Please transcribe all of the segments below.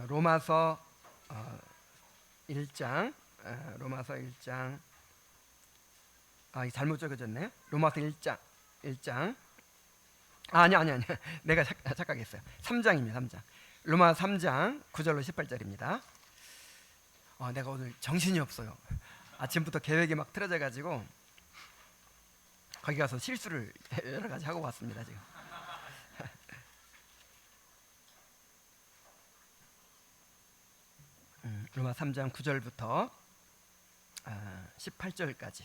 로마서 1장 로마서 1장 잘못 적어졌네. 로마서 1장 아니 내가 착각했어요. 3장입니다. 3장 로마 3장 9절로 18절입니다. 내가 오늘 정신이 없어요. 아침부터 계획이 막 틀어져 가지고 거기 가서 실수를 여러 가지 하고 왔습니다. 지금 로마 3장 9절부터 18절까지.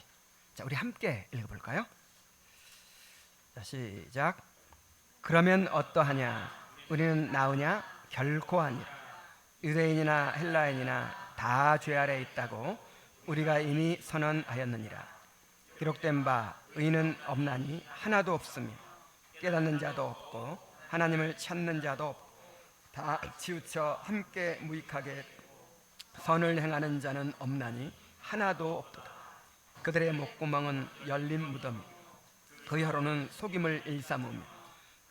자, 우리 함께 읽어볼까요? 자, 시작. 그러면 어떠하냐? 우리는 나으냐? 결코 아니라. 유대인이나 헬라인이나 다 죄 아래 있다고 우리가 이미 선언하였느니라. 기록된 바 의인은 없나니 하나도 없으며 깨닫는 자도 없고 하나님을 찾는 자도 없고 다 치우쳐 함께 무익하게 선을 행하는 자는 없나니 하나도 없도다. 그들의 목구멍은 열린 무덤이 그 혀로는 속임을 일삼으며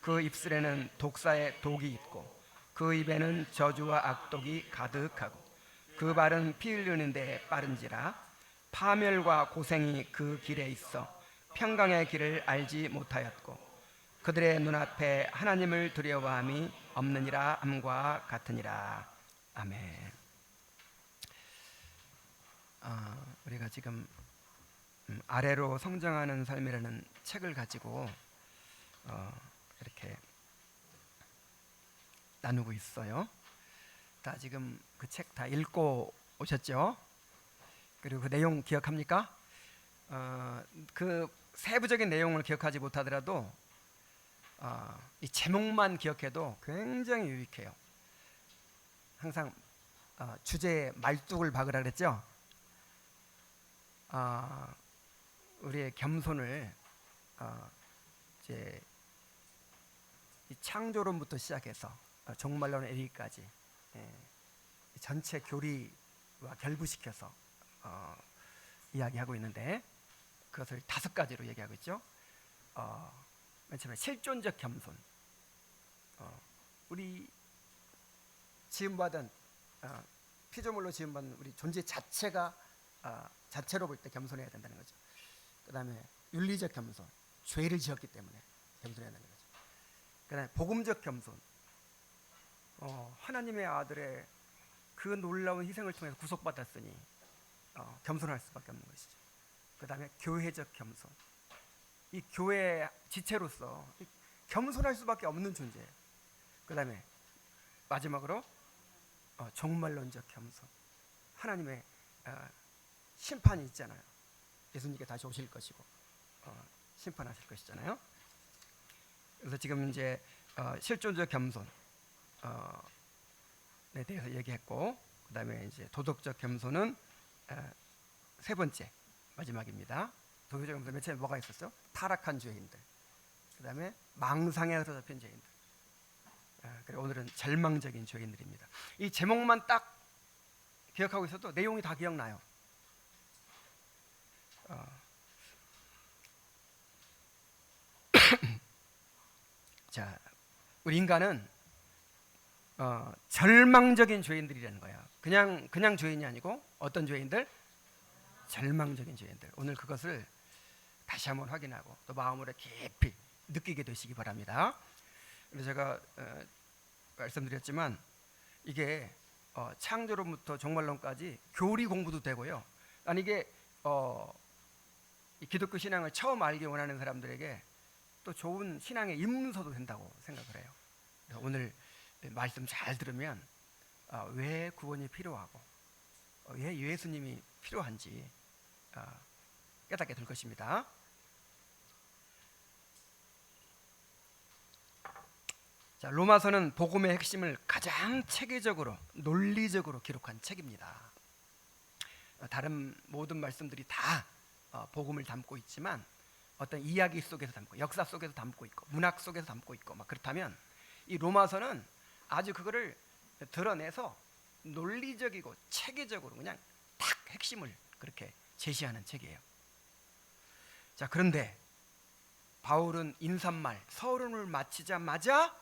그 입술에는 독사의 독이 있고 그 입에는 저주와 악독이 가득하고 그 발은 피 흘리는 데 빠른지라. 파멸과 고생이 그 길에 있어 평강의 길을 알지 못하였고 그들의 눈앞에 하나님을 두려워함이 없느니라 함과 같으니라. 아멘. 우리가 지금 아래로 성장하는 삶이라는 책을 가지고 이렇게 나누고 있어요. 다 지금 그 책 다 읽고 오셨죠? 그리고 그 내용 기억합니까? 그 세부적인 내용을 기억하지 못하더라도 이 제목만 기억해도 굉장히 유익해요. 항상 주제에 말뚝을 박으라 그랬죠? 우리의 겸손을 이제 이 창조론부터 시작해서 종말론 이르기까지 전체 교리와 결부시켜서 이야기하고 있는데 그것을 5가지로 얘기하고 있죠. 맨 처음에 실존적 겸손. 우리 지음받은 피조물로 지음받은 우리 존재 자체가 자체로 볼 때 겸손해야 된다는 거죠. 그 다음에 윤리적 겸손, 죄를 지었기 때문에 겸손해야 된다는 거죠. 그 다음에 복음적 겸손, 하나님의 아들의 그 놀라운 희생을 통해서 구속받았으니 겸손할 수밖에 없는 것이죠. 그 다음에 교회적 겸손, 이 교회의 지체로서 겸손할 수밖에 없는 존재예요. 그 다음에 마지막으로 종말론적 겸손, 하나님의 심판이 있잖아요. 예수님께 다시 오실 것이고 심판하실 것이잖아요. 그래서 지금 이제 실존적 겸손에 대해서 얘기했고, 그 다음에 이제 도덕적 겸손은 3번째 마지막입니다. 도덕적 겸손 맨 처음에 뭐가 있었죠? 타락한 죄인들, 그 다음에 망상에 사로잡힌 죄인들, 그리고 오늘은 절망적인 죄인들입니다. 이 제목만 딱 기억하고 있어도 내용이 다 기억나요. 자, 우리 인간은 절망적인 죄인들이라는 거야. 그냥 죄인이 아니고 어떤 죄인들? 절망적인 죄인들. 오늘 그것을 다시 한번 확인하고 또 마음으로 깊이 느끼게 되시기 바랍니다. 그래서 제가 말씀드렸지만 이게 창조론부터 종말론까지 교리 공부도 되고요. 아니 이게 이 기독교 신앙을 처음 알기 원하는 사람들에게 또 좋은 신앙의 입문서도 된다고 생각을 해요. 오늘 말씀 잘 들으면 왜 구원이 필요하고 왜 예수님이 필요한지 깨닫게 될 것입니다. 자, 로마서는 복음의 핵심을 가장 체계적으로 논리적으로 기록한 책입니다. 다른 모든 말씀들이 다 복음을 담고 있지만 어떤 이야기 속에서 담고 역사 속에서 담고 있고 문학 속에서 담고 있고 막 그렇다면 이 로마서는 아주 그거를 드러내서 논리적이고 체계적으로 그냥 딱 핵심을 그렇게 제시하는 책이에요. 자, 그런데 바울은 인사말 서론을 마치자마자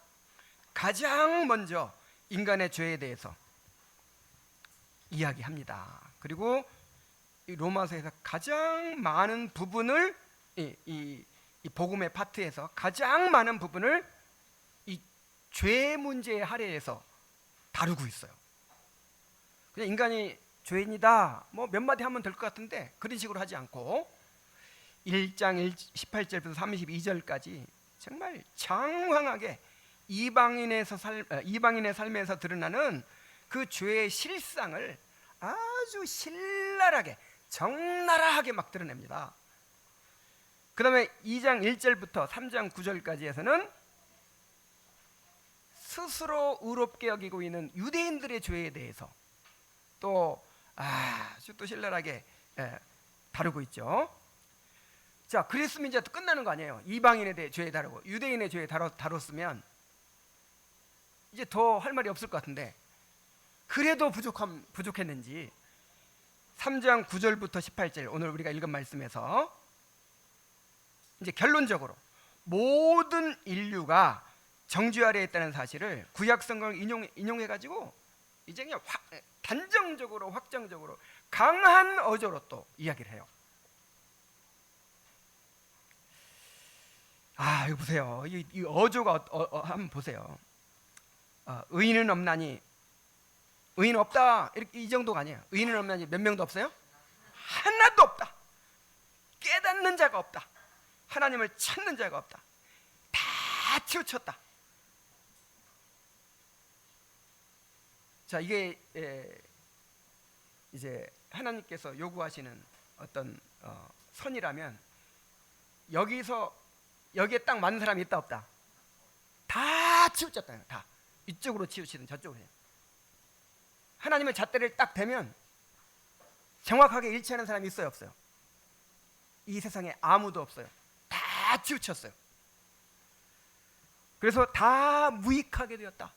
가장 먼저 인간의 죄에 대해서 이야기합니다. 그리고 이 로마서에서 가장 많은 부분을 이 복음의 파트에서 가장 많은 부분을 이 죄 문제에 할애해서 다루고 있어요. 그냥 인간이 죄인이다 뭐 몇 마디 하면 될 것 같은데 그런 식으로 하지 않고 1장 18절부터 32절까지 정말 장황하게 이방인의 삶에서 드러나는 그 죄의 실상을 아주 신랄하게 적나라하게 막 드러냅니다. 그 다음에 2장 1절부터 3장 9절까지에서는 스스로 의롭게 여기고 있는 유대인들의 죄에 대해서 또 아주 또 신랄하게 다루고 있죠. 자, 그랬으면 이제 또 끝나는 거 아니에요. 이방인에 대해 죄에 다루고 유대인의 죄에 다뤘으면 이제 더 할 말이 없을 것 같은데 그래도 부족했는지 3장 9절부터 18절 오늘 우리가 읽은 말씀에서 이제 결론적으로 모든 인류가 정죄 아래에 있다는 사실을 구약 성경을 인용해 가지고 이제 그냥 단정적으로 확정적으로 강한 어조로 또 이야기를 해요. 이거 보세요. 이 어조가 한번 보세요. 의인은 없나니 의인 없다 이렇게 이 정도가 아니에요. 의인은 없나니 몇 명도 없어요? 하나도 없다. 깨닫는 자가 없다. 하나님을 찾는 자가 없다. 다 치우쳤다. 자, 이게 이제 하나님께서 요구하시는 어떤 선이라면 여기에 딱 맞는 사람이 있다 없다? 다 치우쳤다. 다 이쪽으로 치우치든 저쪽으로. 하나님의 잣대를 딱 대면 정확하게 일치하는 사람이 있어요 없어요? 이 세상에 아무도 없어요. 다 치우쳤어요. 그래서 다 무익하게 되었다.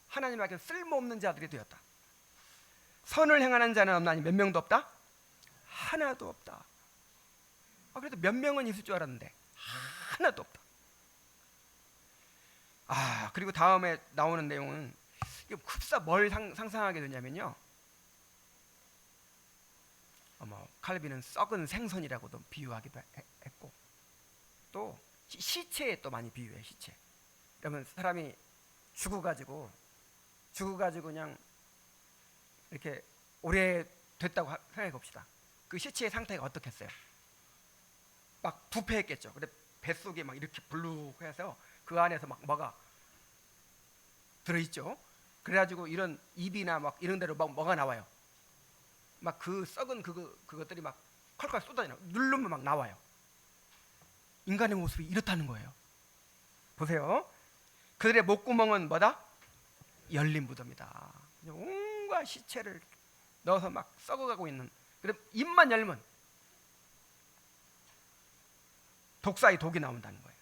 하나님 앞에 쓸모없는 자들이 되었다. 선을 행하는 자는 없나니 몇 명도 없다? 하나도 없다. 그래도 몇 명은 있을 줄 알았는데 하나도 없다. 그리고 다음에 나오는 내용은 흡사 뭘 상상하게 되냐면요, 칼빈은 썩은 생선이라고도 비유하기도 했고 또 시체에 또 많이 비유해. 시체. 여러분, 사람이 죽어가지고 그냥 이렇게 오래 됐다고 생각해 봅시다. 그 시체의 상태가 어떻겠어요? 막 부패했겠죠. 근데 뱃속에 막 이렇게 불룩해서 그 안에서 막 뭐가 들어있죠. 그래가지고 이런 입이나 막 이런 데로 막 뭐가 나와요. 막 그 썩은 그것들이 막 컬컬 쏟아져요. 누르면 막 나와요. 인간의 모습이 이렇다는 거예요. 보세요. 그들의 목구멍은 뭐다? 열린 무덤이다. 온갖 시체를 넣어서 막 썩어가고 있는. 그럼 입만 열면 독사의 독이 나온다는 거예요.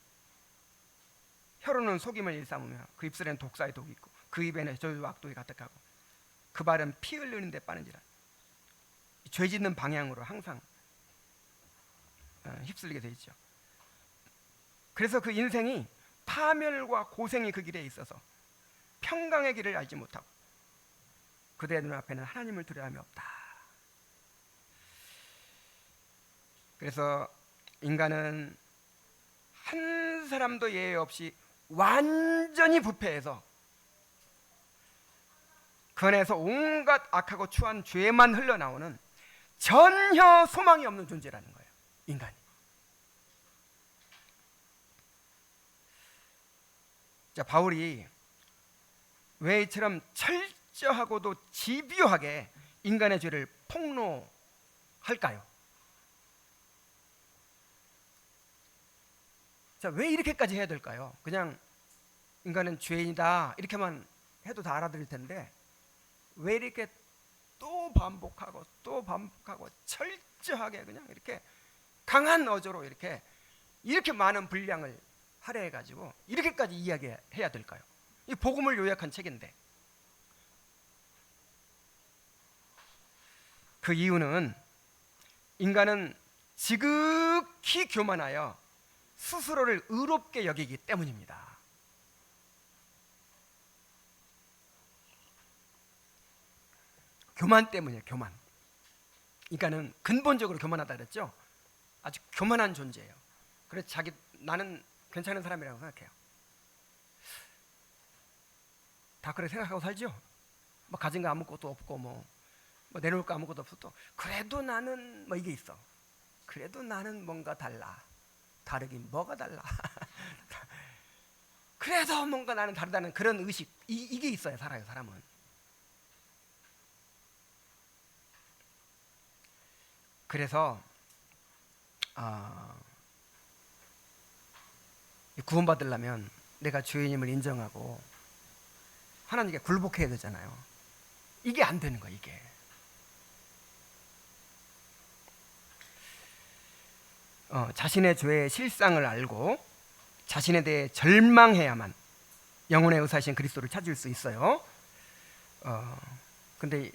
혀로는 속임을 일삼으며 그 입술에는 독사의 독이 있고 그 입에는 저주와 악독이 가득하고 그 발은 피 흘리는 데 빠는지라. 죄 짓는 방향으로 항상 휩쓸리게 돼 있죠. 그래서 그 인생이 파멸과 고생이 그 길에 있어서 평강의 길을 알지 못하고 그들의 눈앞에는 하나님을 두려움이 없다. 그래서 인간은 한 사람도 예외 없이 완전히 부패해서 그 안에서 온갖 악하고 추한 죄만 흘러나오는 전혀 소망이 없는 존재라는 거예요. 인간이. 자, 바울이 왜 이처럼 철저하고도 집요하게 인간의 죄를 폭로할까요? 자, 왜 이렇게까지 해야 될까요? 그냥 인간은 죄인이다 이렇게만 해도 다 알아들을 텐데 왜 이렇게 또 반복하고 철저하게 그냥 이렇게 강한 어조로 이렇게 많은 분량을 할애해가지고 이렇게까지 이야기해야 될까요? 이 복음을 요약한 책인데. 그 이유는 인간은 지극히 교만하여 스스로를 의롭게 여기기 때문입니다. 교만 때문이에요. 교만. 인간은 근본적으로 교만하다 그랬죠. 아주 교만한 존재예요. 그래서 나는 괜찮은 사람이라고 생각해요. 다 그렇게 생각하고 살죠. 뭐 가진 거 아무것도 없고 뭐 내놓을 거 아무것도 없어도 그래도 나는 뭐 이게 있어. 그래도 나는 뭔가 달라. 다르긴 뭐가 달라. 그래도 뭔가 나는 다르다는 그런 의식 이게 있어야 살아요. 사람은. 그래서 구원받으려면 내가 주인임을 인정하고 하나님께 굴복해야 되잖아요. 이게 안 되는 거야. 이게. 자신의 죄의 실상을 알고 자신에 대해 절망해야만 영혼의 의사신 그리스도를 찾을 수 있어요. 근데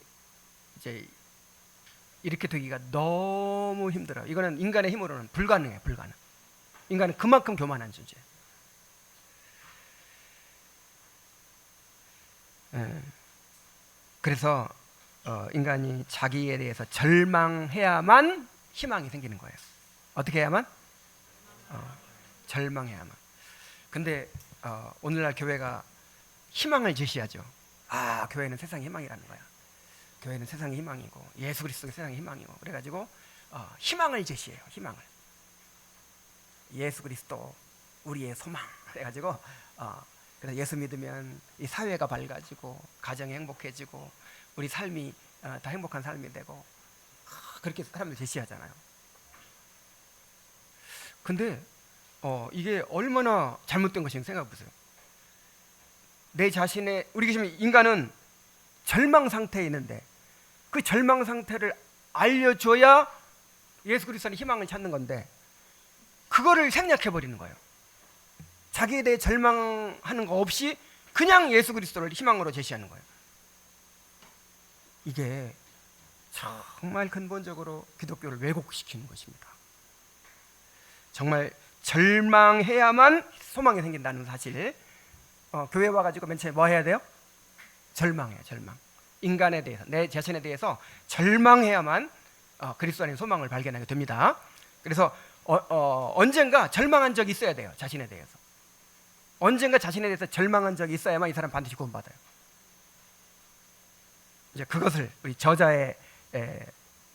이제 이렇게 되기가 너무 힘들어요. 이거는 인간의 힘으로는 불가능해요. 불가능. 인간은 그만큼 교만한 존재. 그래서 인간이 자기에 대해서 절망해야만 희망이 생기는 거예요. 어떻게 해야만? 절망해야만. 근데 오늘날 교회가 희망을 제시하죠. 교회는 세상의 희망이라는 거야. 교회는 세상의 희망이고 예수 그리스도가 세상의 희망이고 그래가지고 희망을 제시해요. 희망을. 예수 그리스도 우리의 소망. 그래가지고 그래서 예수 믿으면 이 사회가 밝아지고 가정이 행복해지고 우리 삶이 다 행복한 삶이 되고 그렇게 사람들 제시하잖아요. 근데 이게 얼마나 잘못된 것인가 생각해 보세요. 내 자신의 우리 지금 인간은 절망 상태에 있는데 그 절망 상태를 알려줘야 예수 그리스도의 희망을 찾는 건데 그거를 생략해 버리는 거예요. 자기에 대해 절망하는 거 없이 그냥 예수 그리스도를 희망으로 제시하는 거예요. 이게 정말 근본적으로 기독교를 왜곡시키는 것입니다. 정말 절망해야만 소망이 생긴다는 사실. 교회 와가지고 맨 처음에 뭐 해야 돼요? 절망해요. 절망. 인간에 대해서, 내 자신에 대해서 절망해야만 그리스도 안에 소망을 발견하게 됩니다. 그래서 언젠가 절망한 적이 있어야 돼요. 자신에 대해서. 언젠가 자신에 대해서 절망한 적이 있어야만 이 사람 반드시 구원받아요. 이제 그것을 우리 저자의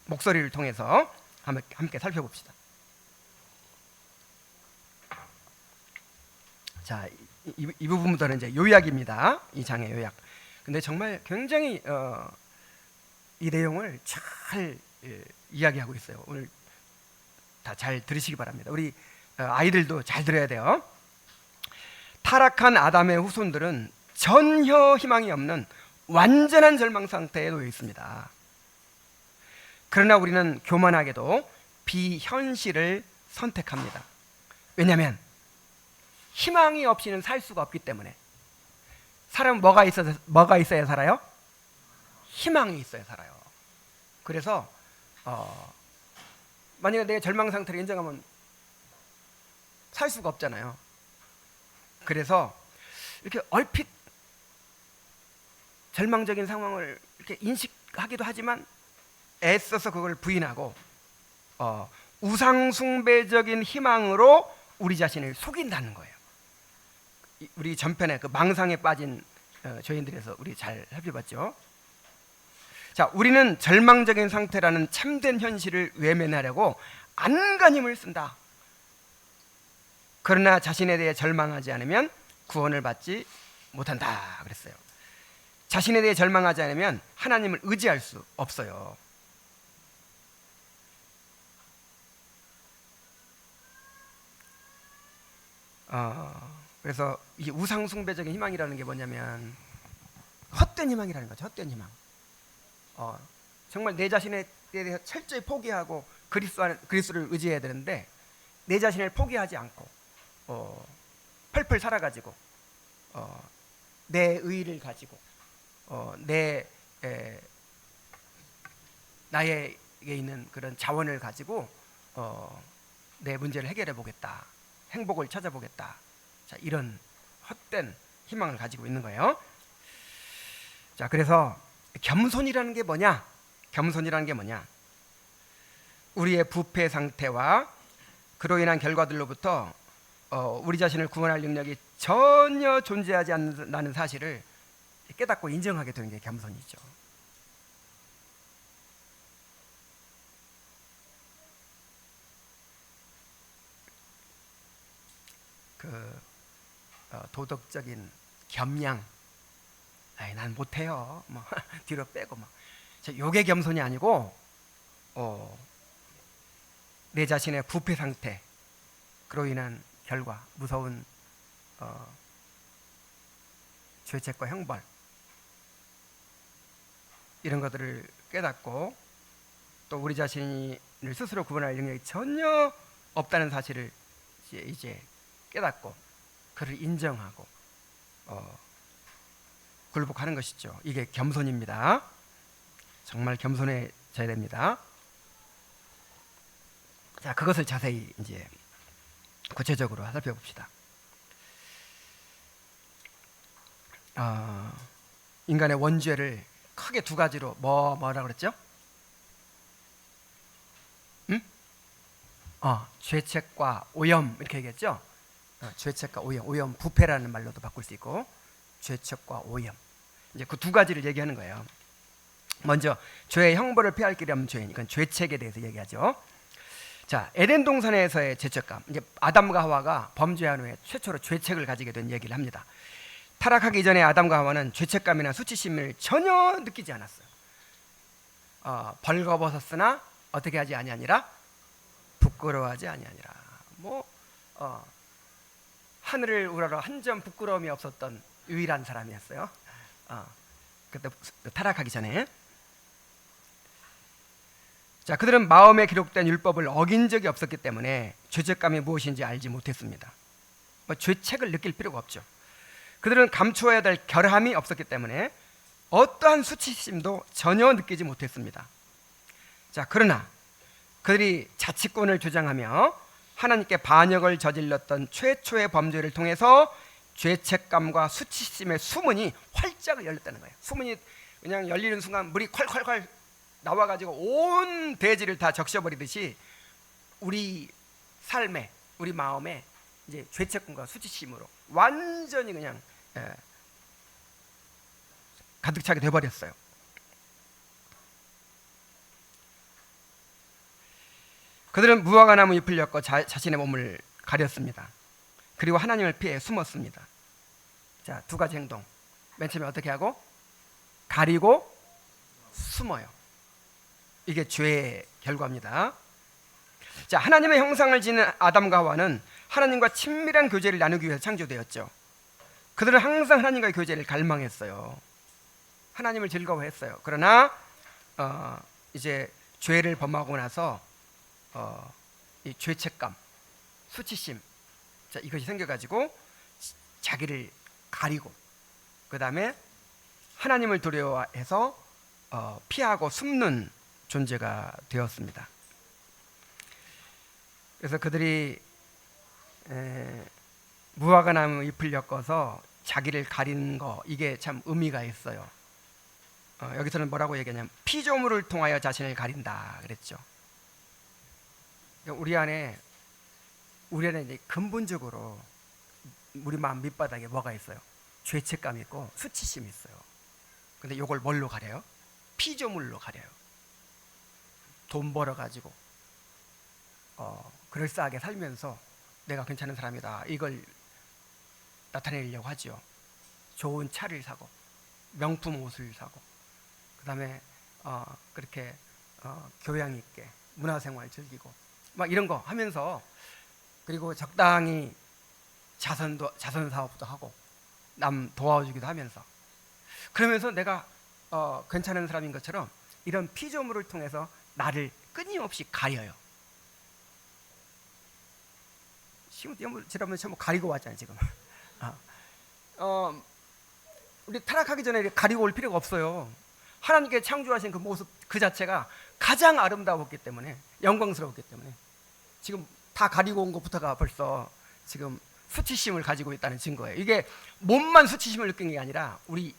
목소리를 통해서 함께 살펴봅시다. 자, 이 부분부터는 이제 요약입니다. 이 장의 요약. 근데 정말 굉장히 이 내용을 잘 이야기하고 있어요. 오늘 다 잘 들으시기 바랍니다. 우리 아이들도 잘 들어야 돼요. 타락한 아담의 후손들은 전혀 희망이 없는 완전한 절망 상태에 놓여 있습니다. 그러나 우리는 교만하게도 비현실을 선택합니다. 왜냐하면 희망이 없이는 살 수가 없기 때문에. 사람은 뭐가 있어야 살아요? 희망이 있어야 살아요. 그래서 만약에 내 절망 상태를 인정하면 살 수가 없잖아요. 그래서 이렇게 얼핏 절망적인 상황을 이렇게 인식하기도 하지만 애써서 그걸 부인하고 우상숭배적인 희망으로 우리 자신을 속인다는 거예요. 우리 전편에 그 망상에 빠진 죄인들에서 우리 잘 살펴봤죠. 자, 우리는 절망적인 상태라는 참된 현실을 외면하려고 안간 힘을 쓴다. 그러나 자신에 대해 절망하지 않으면 구원을 받지 못한다 그랬어요. 자신에 대해 절망하지 않으면 하나님을 의지할 수 없어요. 그래서 이 우상숭배적인 희망이라는 게 뭐냐면 헛된 희망이라는 거죠. 헛된 희망. 정말 내 자신에 대해서 철저히 포기하고 그리스도를 의지해야 되는데 내 자신을 포기하지 않고 펄펄 살아가지고 내 의의를 가지고 나에게 있는 그런 자원을 가지고 내 문제를 해결해 보겠다, 행복을 찾아보겠다. 자, 이런 헛된 희망을 가지고 있는 거예요. 자, 그래서 겸손이라는 게 뭐냐? 겸손이라는 게 뭐냐? 우리의 부패 상태와 그로 인한 결과들로부터 우리 자신을 구원할 능력이 전혀 존재하지 않는다는 사실을 깨닫고 인정하게 되는 게 겸손이죠. 도덕적인 겸양, 난 못해요. 뭐 뒤로 빼고 뭐. 요게 겸손이 아니고 내 자신의 부패 상태, 그로 인한 결과, 무서운 죄책과 형벌, 이런 것들을 깨닫고 또 우리 자신을 스스로 구분할 능력이 전혀 없다는 사실을 이제 깨닫고 그를 인정하고 굴복하는 것이죠. 이게 겸손입니다. 정말 겸손해져야 됩니다. 자, 그것을 자세히 이제 구체적으로 살펴봅시다. 인간의 원죄를 크게 두 가지로 뭐라 그랬죠? 죄책과 오염, 이렇게 얘기했죠. 죄책과 오염, 부패라는 말로도 바꿀 수 있고 죄책과 오염, 이제 그 두 가지를 얘기하는 거예요. 먼저 죄의 형벌을 피할 길이 없는 죄인, 이건 죄책에 대해서 얘기하죠. 자, 에덴 동산에서의 죄책감, 이제 아담과 하와가 범죄한 후에 최초로 죄책을 가지게 된 얘기를 합니다. 타락하기 전에 아담과 하와는 죄책감이나 수치심을 전혀 느끼지 않았어요. 벌거벗었으나 어떻게 하지 아니하니라? 부끄러워하지 아니하니라. 하늘을 우러러 한 점 부끄러움이 없었던 유일한 사람이었어요. 그때 타락하기 전에. 자, 그들은 마음에 기록된 율법을 어긴 적이 없었기 때문에 죄책감이 무엇인지 알지 못했습니다. 죄책을 느낄 필요가 없죠. 그들은 감추어야 될 결함이 없었기 때문에 어떠한 수치심도 전혀 느끼지 못했습니다. 자, 그러나 그들이 자치권을 주장하며 하나님께 반역을 저질렀던 최초의 범죄를 통해서 죄책감과 수치심의 수문이 활짝 열렸다는 거예요. 수문이 그냥 열리는 순간 물이 콸콸콸 나와가지고 온 대지를 다 적셔버리듯이 우리 삶에, 우리 마음에 이제 죄책감과 수치심으로 완전히 그냥 가득 차게 돼버렸어요. 그들은 무화과 나무 잎을 엮어 자신의 몸을 가렸습니다. 그리고 하나님을 피해 숨었습니다. 자, 두 가지 행동. 맨 처음에 어떻게 하고? 가리고 숨어요. 이게 죄의 결과입니다. 자, 하나님의 형상을 지닌 아담과 하와는 하나님과 친밀한 교제를 나누기 위해서 창조되었죠. 그들은 항상 하나님과의 교제를 갈망했어요. 하나님을 즐거워했어요. 그러나 이제 죄를 범하고 나서 이 죄책감, 수치심, 자, 이것이 생겨가지고 자기를 가리고 그 다음에 하나님을 두려워해서 피하고 숨는 존재가 되었습니다. 그래서 그들이 무화과 나무 잎을 엮어서 자기를 가리는 거, 이게 참 의미가 있어요. 여기서는 뭐라고 얘기하냐면 피조물을 통하여 자신을 가린다 그랬죠. 우리 안에 이제 근본적으로 우리 마음 밑바닥에 뭐가 있어요? 죄책감이 있고 수치심이 있어요. 근데 이걸 뭘로 가려요? 피조물로 가려요. 돈 벌어가지고 그럴싸하게 살면서 내가 괜찮은 사람이다, 이걸 나타내려고 하죠. 좋은 차를 사고 명품 옷을 사고 그 다음에 그렇게 교양 있게 문화생활 즐기고 막 이런 거 하면서, 그리고 적당히 자선 사업도 하고 남 도와주기도 하면서, 그러면서 내가 괜찮은 사람인 것처럼 이런 피조물을 통해서 나를 끊임없이 가려요. 지난번에 전부 가리고 왔잖아요 지금. 우리 타락하기 전에 가리고 올 필요가 없어요. 하나님께 창조하신 그 모습 그 자체가 가장 아름다웠기 때문에, 영광스러웠기 때문에 지금 다 가리고 온 것부터가 벌써 지금 수치심을 가지고 있다는 증거예요. 이게 몸만 수치심을 느낀 게 아니라 우리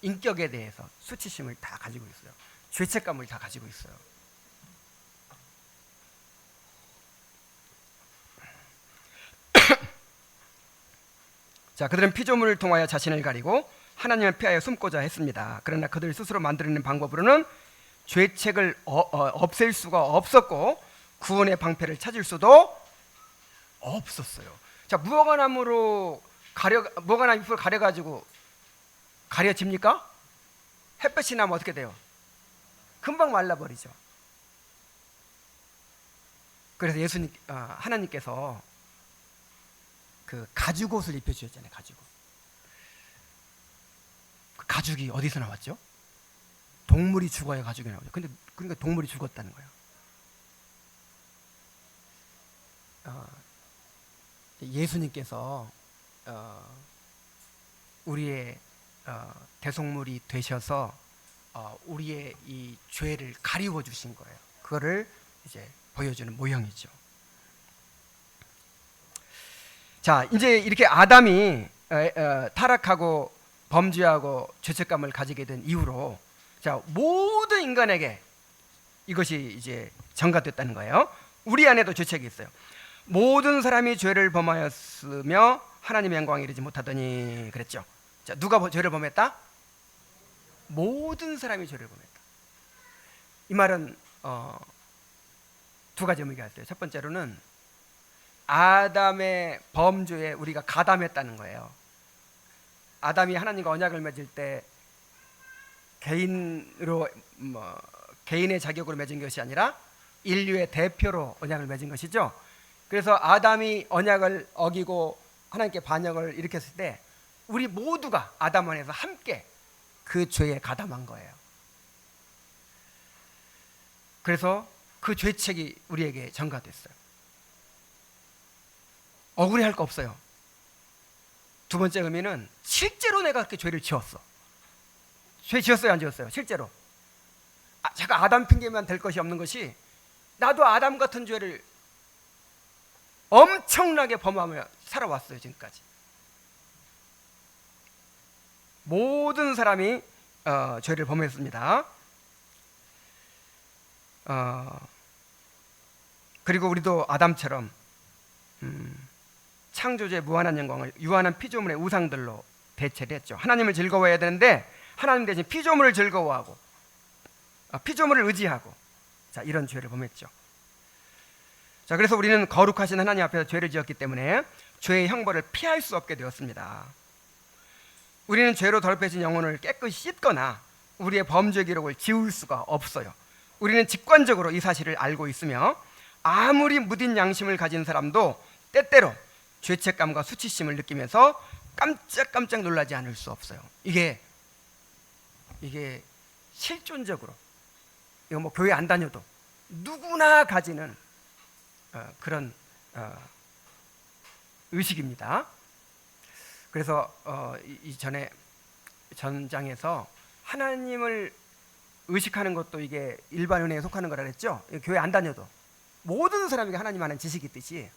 인격에 대해서 수치심을 다 가지고 있어요. 죄책감을 다 가지고 있어요. 자, 그들은 피조물을 통하여 자신을 가리고 하나님을 피하여 숨고자 했습니다. 그러나 그들 스스로 만들어낸 방법으로는 죄책을 없앨 수가 없었고 구원의 방패를 찾을 수도 없었어요. 자, 무화과나무로 무화과나무 잎을 가려가지고 가려집니까? 햇볕이 나면 어떻게 돼요? 금방 말라버리죠. 그래서 하나님께서 그 가죽옷을 입혀주셨잖아요. 가죽옷. 그 가죽이 어디서 나왔죠? 동물이 죽어야 가죽이 나오죠. 근데 그러니까 동물이 죽었다는 거예요. 예수님께서 우리의 대속물이 되셔서 우리의 이 죄를 가리워 주신 거예요. 그거를 이제 보여주는 모형이죠. 자, 이제 이렇게 아담이 타락하고 범죄하고 죄책감을 가지게 된 이후로, 자, 모든 인간에게 이것이 이제 전가됐다는 거예요. 우리 안에도 죄책이 있어요. 모든 사람이 죄를 범하였으며 하나님의 영광에 이르지 못하더니 그랬죠. 자, 누가 죄를 범했다? 모든 사람이 죄를 범했다. 이 말은 두 가지 의미가 있어요. 첫 번째로는 아담의 범죄에 우리가 가담했다는 거예요. 아담이 하나님과 언약을 맺을 때 개인의 자격으로 맺은 것이 아니라 인류의 대표로 언약을 맺은 것이죠. 그래서 아담이 언약을 어기고 하나님께 반역을 일으켰을 때 우리 모두가 아담 안에서 함께 그 죄에 가담한 거예요. 그래서 그 죄책이 우리에게 전가됐어요. 억울해할 거 없어요. 두 번째 의미는 실제로 내가 그렇게 죄를 지었어. 죄 지었어요, 안 지었어요? 실제로. 제가 아담 핑계만 될 것이 없는 것이, 나도 아담 같은 죄를 엄청나게 범하며 살아왔어요, 지금까지. 모든 사람이 죄를 범했습니다. 그리고 우리도 아담처럼 창조주의 무한한 영광을 유한한 피조물의 우상들로 대체를 했죠. 하나님을 즐거워해야 되는데 하나님 대신 피조물을 즐거워하고 피조물을 의지하고, 자, 이런 죄를 범했죠. 자, 그래서 우리는 거룩하신 하나님 앞에서 죄를 지었기 때문에 죄의 형벌을 피할 수 없게 되었습니다. 우리는 죄로 더럽혀진 영혼을 깨끗이 씻거나 우리의 범죄 기록을 지울 수가 없어요. 우리는 직관적으로 이 사실을 알고 있으며 아무리 무딘 양심을 가진 사람도 때때로 죄책감과 수치심을 느끼면서 깜짝깜짝 놀라지 않을 수 없어요. 이게 실존적으로, 이거 뭐 교회 안 다녀도 누구나 가지는 그런 의식입니다. 그래서 이전에 전장에서 하나님을 의식하는 것도 이게 일반 은혜에 속하는 거라 그랬죠. 교회 안 다녀도 모든 사람에게 하나님 아는 지식이 있듯이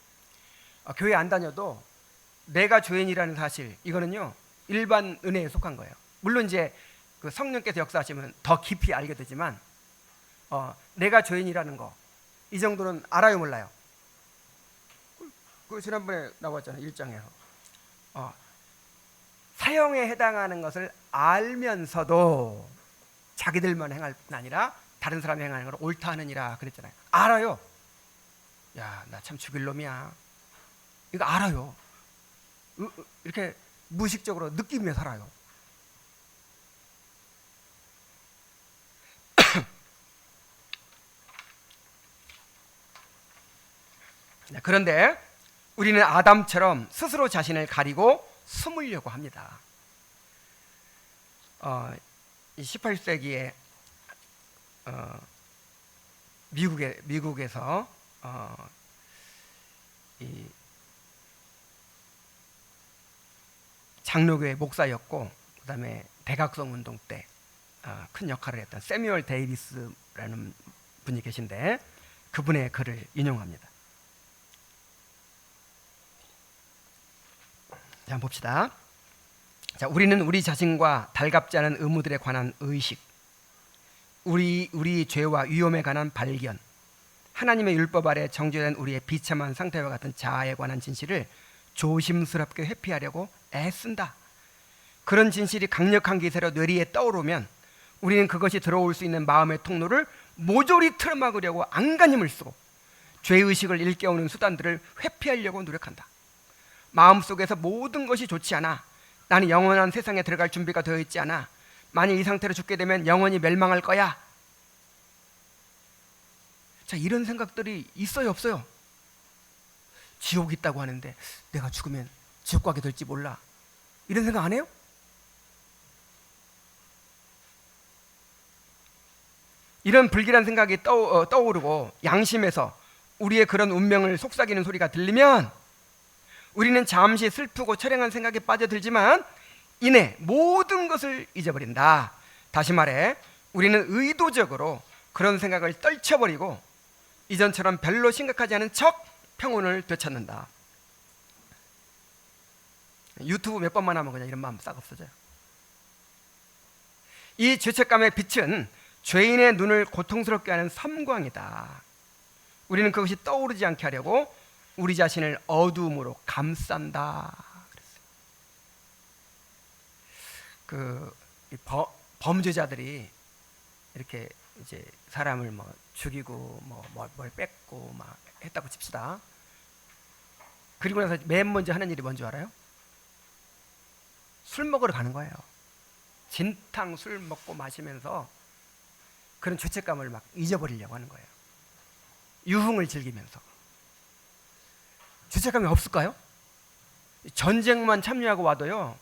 교회 안 다녀도 내가 죄인이라는 사실, 이거는요 일반 은혜에 속한 거예요. 물론 이제 그 성령께서 역사하시면 더 깊이 알게 되지만 내가 죄인이라는 거, 이 정도는 알아요, 몰라요? 그 지난번에 나왔잖아요, 1장에서 사형에 해당하는 것을 알면서도 자기들만 행할 뿐 아니라 다른 사람이 행하는 걸 옳다 하느니라 그랬잖아요. 알아요. 야, 나 참 죽일 놈이야, 이거 알아요. 이렇게 무의식적으로 느끼며 살아요. 그런데 우리는 아담처럼 스스로 자신을 가리고 숨으려고 합니다. 18세기에 미국에서 이 장로교회 목사였고 그다음에 대각성 운동 때 큰 역할을 했던 세뮤얼 데이비스라는 분이 계신데 그분의 글을 인용합니다. 자, 한번 봅시다. 자, 우리는 우리 자신과 달갑지 않은 의무들에 관한 의식, 우리 죄와 위험에 관한 발견, 하나님의 율법 아래 정죄된 우리의 비참한 상태와 같은 자아에 관한 진실을 조심스럽게 회피하려고 애쓴다. 그런 진실이 강력한 기세로 뇌리에 떠오르면 우리는 그것이 들어올 수 있는 마음의 통로를 모조리 틀어막으려고 안간힘을 쓰고 죄의식을 일깨우는 수단들을 회피하려고 노력한다. 마음속에서 모든 것이 좋지 않아, 나는 영원한 세상에 들어갈 준비가 되어 있지 않아, 만약 이 상태로 죽게 되면 영원히 멸망할 거야. 자, 이런 생각들이 있어요, 없어요? 지옥이 있다고 하는데 내가 죽으면 지옥 가게 될지 몰라, 이런 생각 안 해요? 이런 불길한 생각이 떠오르고 양심에서 우리의 그런 운명을 속삭이는 소리가 들리면 우리는 잠시 슬프고 처량한 생각에 빠져들지만 이내 모든 것을 잊어버린다. 다시 말해, 우리는 의도적으로 그런 생각을 떨쳐버리고 이전처럼 별로 심각하지 않은 척 평온을 되찾는다. 유튜브 몇 번만 하면 그냥 이런 마음 싹 없어져요. 이 죄책감의 빛은 죄인의 눈을 고통스럽게 하는 섬광이다. 우리는 그것이 떠오르지 않게 하려고 우리 자신을 어두움으로 감싼다. 범죄자들이 이렇게 이제 사람을 뭐 죽이고 뭘 뺏고 막 했다고 칩시다. 그리고 나서 맨 먼저 하는 일이 뭔지 알아요? 술 먹으러 가는 거예요. 진탕 술 먹고 마시면서 그런 죄책감을 막 잊어버리려고 하는 거예요. 유흥을 즐기면서. 죄책감이 없을까요? 전쟁만 참여하고 와도요,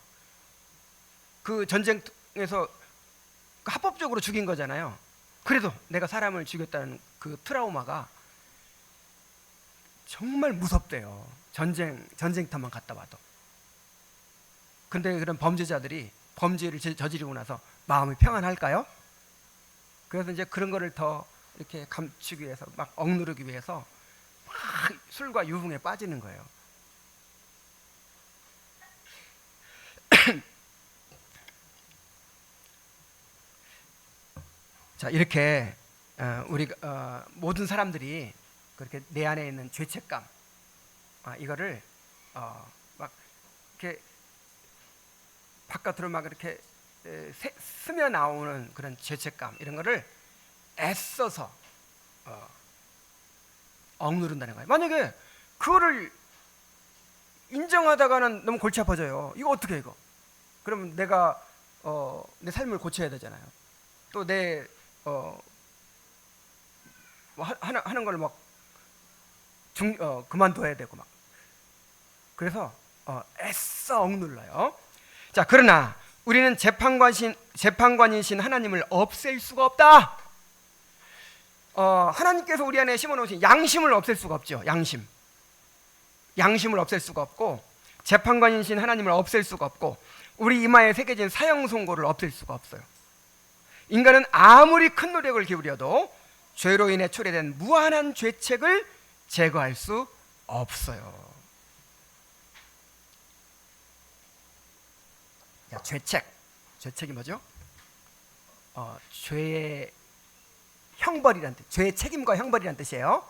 그 전쟁에서 합법적으로 죽인 거잖아요. 그래도 내가 사람을 죽였다는 그 트라우마가 정말 무섭대요. 전쟁터만 갔다 와도. 근데 그런 범죄자들이 범죄를 저지르고 나서 마음이 평안할까요? 그래서 이제 그런 거를 더 이렇게 감추기 위해서, 막 억누르기 위해서 막 술과 유흥에 빠지는 거예요. 자, 이렇게 우리 모든 사람들이 그렇게 내 안에 있는 죄책감, 이거를 막 이렇게 바깥으로 막 이렇게 스며 나오는 그런 죄책감, 이런 거를 애써서 억누른다는 거예요. 만약에 그거를 인정하다가는 너무 골치 아파져요. 이거 어떻게 해, 이거? 그러면 내가 내 삶을 고쳐야 되잖아요. 또 내 하는 걸 막 그만둬야 되고 막. 그래서 애써 억눌러요. 자, 그러나 우리는 재판관이신 하나님을 없앨 수가 없다. 하나님께서 우리 안에 심어놓으신 양심을 없앨 수가 없죠. 양심을 없앨 수가 없고, 재판관이신 하나님을 없앨 수가 없고, 우리 이마에 새겨진 사형 선고를 없앨 수가 없어요. 인간은 아무리 큰 노력을 기울여도 죄로 인해 초래된 무한한 죄책을 제거할 수 없어요. 자, 죄책이 뭐죠? 죄의 형벌이란 뜻, 죄의 책임과 형벌이란 뜻이에요.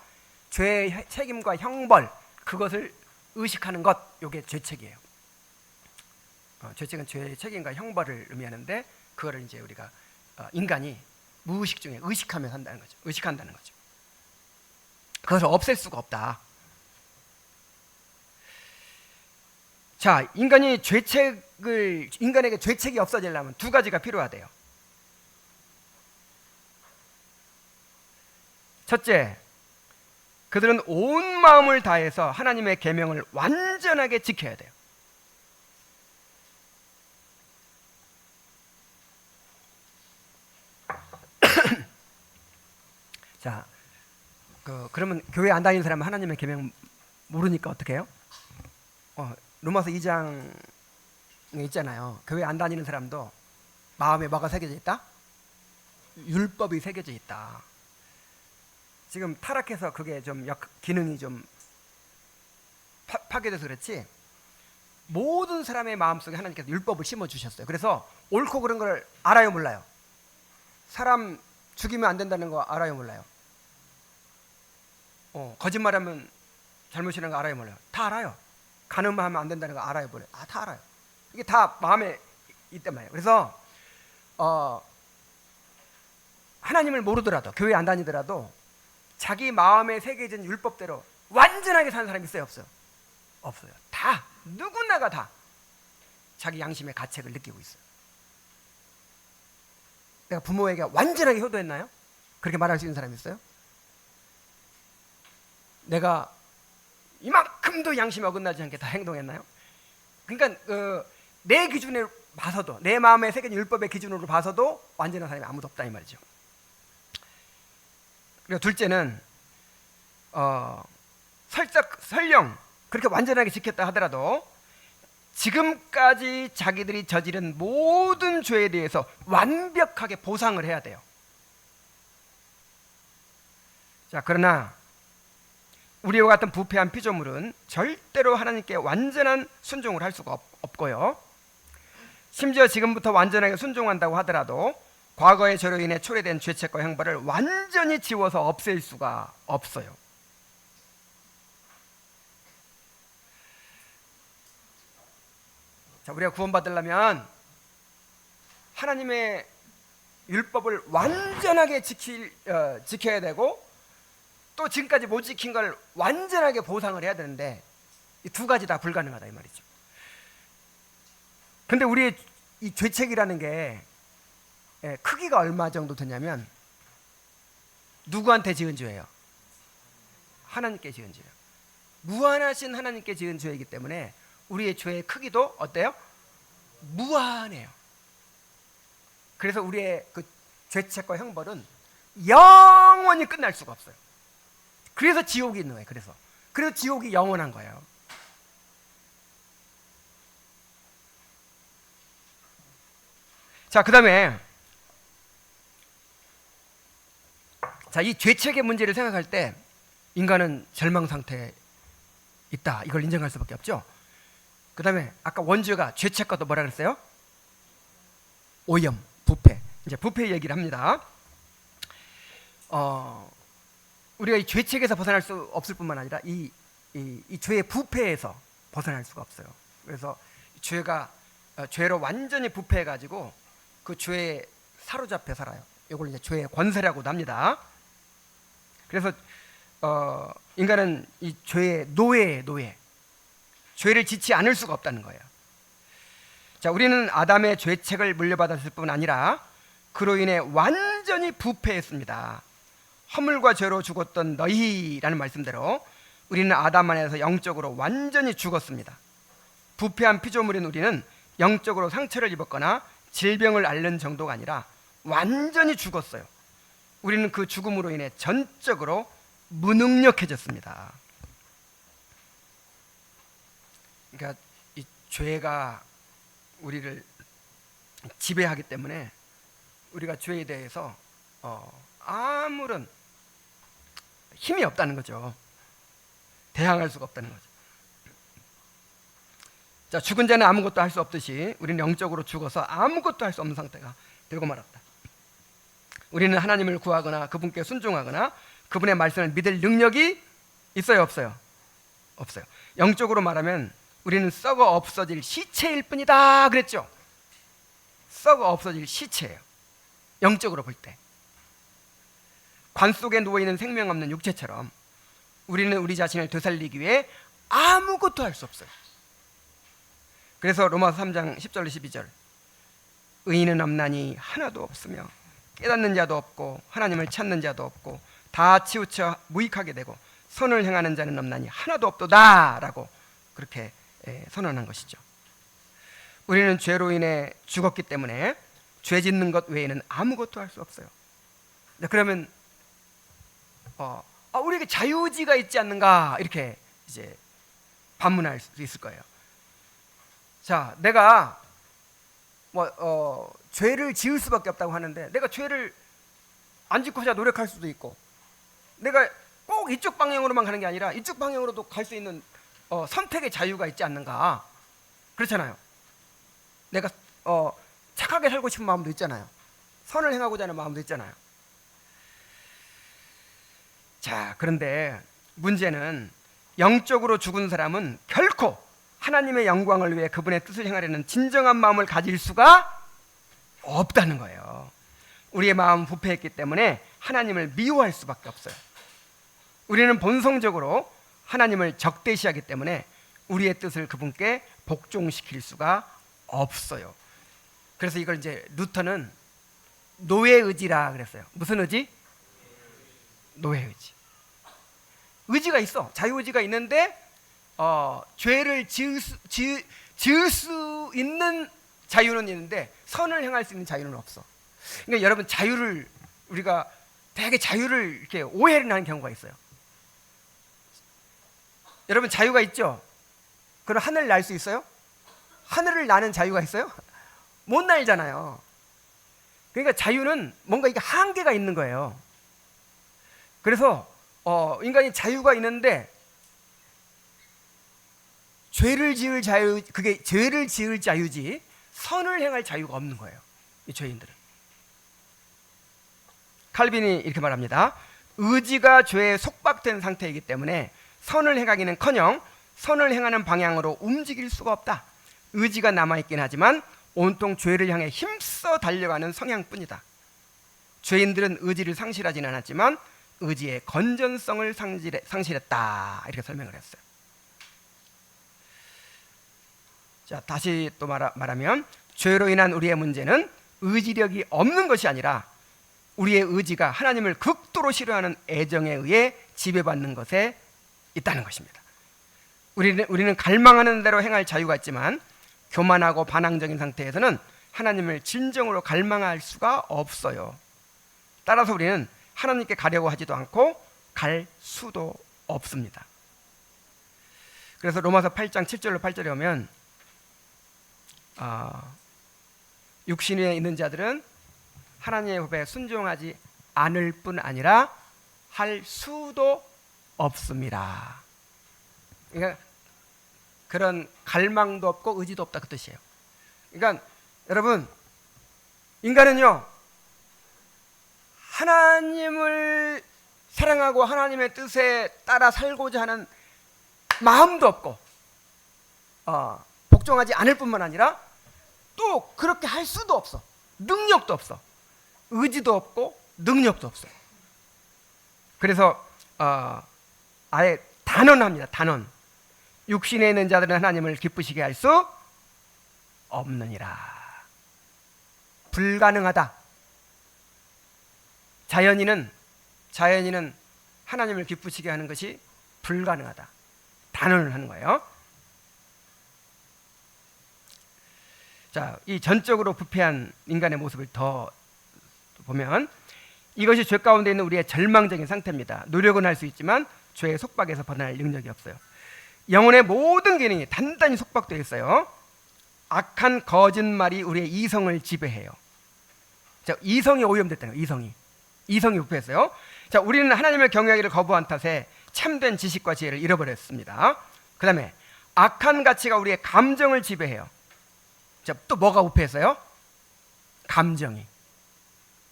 죄의 책임과 형벌, 그것을 의식하는 것, 이게 죄책이에요. 죄책은 죄의 책임과 형벌을 의미하는데, 그거를 이제 우리가 인간이 무의식 중에 의식하면서 한다는 거죠. 의식한다는 거죠. 그것을 없앨 수가 없다. 자, 인간에게 죄책이 없어지려면 두 가지가 필요하대요. 첫째, 그들은 온 마음을 다해서 하나님의 계명을 완전하게 지켜야 돼요. 자, 그러면 교회 안 다니는 사람은 하나님의 계명 모르니까 어떻게 해요? 로마서 2장에 있잖아요. 교회 안 다니는 사람도 마음에 뭐가 새겨져 있다? 율법이 새겨져 있다. 지금 타락해서 그게 좀 기능이 좀 파괴돼서 그렇지, 모든 사람의 마음속에 하나님께서 율법을 심어주셨어요. 그래서 옳고 그른 걸 알아요, 몰라요? 사람 죽이면 안 된다는 거 알아요, 몰라요? 거짓말하면 잘못이라는 거 알아요, 몰라요? 다 알아요. 간음하면 안 된다는 거 알아요, 몰라요? 다 알아요. 이게 다 마음에 있단 말이에요. 그래서 하나님을 모르더라도, 교회 안 다니더라도 자기 마음에 새겨진 율법대로 완전하게 사는 사람이 있어요, 없어요? 없어요. 다, 누구나가 다 자기 양심의 가책을 느끼고 있어요. 내가 부모에게 완전하게 효도했나요? 그렇게 말할 수 있는 사람이 있어요? 내가 이만큼도 양심이 어긋나지 않게 다 행동했나요? 그러니까 내 기준에 봐서도, 내 마음에 새겨진 율법의 기준으로 봐서도 완전한 사람이 아무도 없다 이 말이죠. 그리고 둘째는 설령 그렇게 완전하게 지켰다 하더라도 지금까지 자기들이 저지른 모든 죄에 대해서 완벽하게 보상을 해야 돼요. 자, 그러나 우리와 같은 부패한 피조물은 절대로 하나님께 완전한 순종을 할 수가 없고요. 심지어 지금부터 완전하게 순종한다고 하더라도 과거의 죄로 인해 초래된 죄책과 형벌을 완전히 지워서 없앨 수가 없어요. 자, 우리가 구원받으려면 하나님의 율법을 완전하게 지켜야 되고, 또 지금까지 못 지킨 걸 완전하게 보상을 해야 되는데 이 두 가지 다 불가능하다 이 말이죠. 근데 우리의 이 죄책이라는 게 크기가 얼마 정도 되냐면, 누구한테 지은 죄예요? 하나님께 지은 죄예요. 무한하신 하나님께 지은 죄이기 때문에 우리의 죄의 크기도 어때요? 무한해요. 그래서 우리의 그 죄책과 형벌은 영원히 끝날 수가 없어요. 그래서 지옥이 있는 거예요. 그래서 지옥이 영원한 거예요. 자, 그 다음에 이 죄책의 문제를 생각할 때 인간은 절망 상태에 있다, 이걸 인정할 수밖에 없죠. 그 다음에 아까 원주가 죄책과도 뭐라 그랬어요? 오염, 부패. 이제 부패 얘기를 합니다. 우리가 이 죄책에서 벗어날 수 없을 뿐만 아니라 이 죄의 부패에서 벗어날 수가 없어요. 그래서 죄로 완전히 부패해가지고 그 죄에 사로잡혀 살아요. 이걸 이제 죄의 권세라고도 합니다. 그래서 인간은 이 죄의 노예예요, 노예. 죄를 짓지 않을 수가 없다는 거예요. 자, 우리는 아담의 죄책을 물려받았을 뿐 아니라 그로 인해 완전히 부패했습니다. 허물과 죄로 죽었던 너희라는 말씀대로 우리는 아담 안에서 영적으로 완전히 죽었습니다. 부패한 피조물인 우리는 영적으로 상처를 입었거나 질병을 앓는 정도가 아니라 완전히 죽었어요. 우리는 그 죽음으로 인해 전적으로 무능력해졌습니다. 그러니까 이 죄가 우리를 지배하기 때문에 우리가 죄에 대해서 아무런 힘이 없다는 거죠. 대항할 수가 없다는 거죠. 자, 죽은 자는 아무것도 할 수 없듯이 우리는 영적으로 죽어서 아무것도 할 수 없는 상태가 되고 말았다. 우리는 하나님을 구하거나 그분께 순종하거나 그분의 말씀을 믿을 능력이 있어요, 없어요? 없어요. 영적으로 말하면 우리는 썩어 없어질 시체일 뿐이다 그랬죠. 썩어 없어질 시체예요, 영적으로 볼 때. 관 속에 누워있는 생명 없는 육체처럼 우리는 우리 자신을 되살리기 위해 아무것도 할 수 없어요. 그래서 로마서 3장 10절 12절 의인은 없나니 하나도 없으며 깨닫는 자도 없고 하나님을 찾는 자도 없고 다 치우쳐 무익하게 되고 선을 행하는 자는 없나니 하나도 없도다 라고 그렇게 선언한 것이죠. 우리는 죄로 인해 죽었기 때문에 죄 짓는 것 외에는 아무것도 할 수 없어요. 그러면 우리에게 자유의지가 있지 않는가, 이렇게 이제 반문할 수 있을 거예요. 자, 내가 죄를 지을 수밖에 없다고 하는데 내가 죄를 안 짓고자 노력할 수도 있고, 내가 꼭 이쪽 방향으로만 가는 게 아니라 이쪽 방향으로도 갈 수 있는 선택의 자유가 있지 않는가. 그렇잖아요. 내가 착하게 살고 싶은 마음도 있잖아요. 선을 행하고자 하는 마음도 있잖아요. 자, 그런데 문제는 영적으로 죽은 사람은 결코 하나님의 영광을 위해 그분의 뜻을 행하려는 진정한 마음을 가질 수가 없다는 거예요. 우리의 마음은 부패했기 때문에 하나님을 미워할 수밖에 없어요. 우리는 본성적으로 하나님을 적대시하기 때문에 우리의 뜻을 그분께 복종시킬 수가 없어요. 그래서 이걸 이제 루터는 노예의지라 그랬어요. 무슨 의지? 노예의지. 의지가 있어. 자유의지가 있는데 죄를 지을 수 있는 자유는 있는데 선을 행할 수 있는 자유는 없어. 그러니까 여러분, 자유를 우리가 되게 자유를 이렇게 오해를 하는 경우가 있어요. 여러분, 자유가 있죠? 그럼 하늘을 날 수 있어요? 하늘을 나는 자유가 있어요? 못 날잖아요. 그러니까 자유는 뭔가 이게 한계가 있는 거예요. 그래서 인간이 자유가 있는데 죄를 지을 자유, 그게 죄를 지을 자유지 선을 행할 자유가 없는 거예요. 이 죄인들은. 칼빈이 이렇게 말합니다. 의지가 죄에 속박된 상태이기 때문에 선을 행하기는커녕 선을 행하는 방향으로 움직일 수가 없다. 의지가 남아있긴 하지만 온통 죄를 향해 힘써 달려가는 성향뿐이다. 죄인들은 의지를 상실하지는 않았지만 의지의 건전성을 상실했다. 이렇게 설명을 했어요. 자, 다시 또 말하면 죄로 인한 우리의 문제는 의지력이 없는 것이 아니라 우리의 의지가 하나님을 극도로 싫어하는 애정에 의해 지배받는 것에 있다는 것입니다. 우리는 갈망하는 대로 행할 자유가 있지만 교만하고 반항적인 상태에서는 하나님을 진정으로 갈망할 수가 없어요. 따라서 우리는 하나님께 가려고 하지도 않고 갈 수도 없습니다. 그래서 로마서 8장 7절로 8절에 오면 육신 위에 있는 자들은 하나님의 법에 순종하지 않을 뿐 아니라 할 수도 없습니다. 그러니까 그런 갈망도 없고 의지도 없다, 그 뜻이에요. 그러니까 여러분, 인간은요 하나님을 사랑하고 하나님의 뜻에 따라 살고자 하는 마음도 없고 복종하지 않을 뿐만 아니라 또 그렇게 할 수도 없어. 능력도 없어. 의지도 없고 능력도 없어. 그래서 아예 단언합니다. 단언. 육신에 있는 자들은 하나님을 기쁘시게 할 수 없느니라. 불가능하다. 자연인은 하나님을 기쁘시게 하는 것이 불가능하다. 단언을 하는 거예요. 자, 이 전적으로 부패한 인간의 모습을 더 보면 이것이 죄 가운데 있는 우리의 절망적인 상태입니다. 노력은 할 수 있지만 죄의 속박에서 벗어날 능력이 없어요. 영혼의 모든 기능이 단단히 속박되어 있어요. 악한 거짓말이 우리의 이성을 지배해요. 자, 이성이 오염됐다는 거예요. 이성이 부패했어요. 자, 우리는 하나님을 경외하기를 거부한 탓에 참된 지식과 지혜를 잃어버렸습니다. 그 다음에 악한 가치가 우리의 감정을 지배해요. 자, 또 뭐가 부패했어요? 감정이.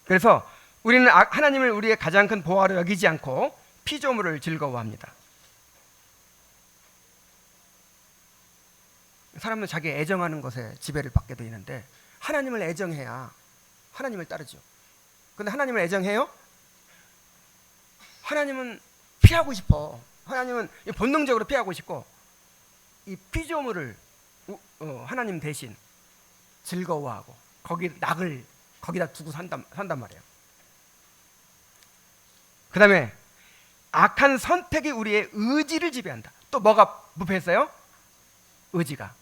그래서 우리는 하나님을 우리의 가장 큰 보화로 여기지 않고 피조물을 즐거워합니다. 사람은 자기 애정하는 것에 지배를 받게 되어 있는데 하나님을 애정해야 하나님을 따르죠. 근데 하나님을 애정해요? 하나님은 피하고 싶어. 하나님은 본능적으로 피하고 싶고 이 피조물을 하나님 대신 즐거워하고 낙을 거기다 두고 산단 말이에요. 그 다음에 악한 선택이 우리의 의지를 지배한다. 또 뭐가 부패했어요? 의지가.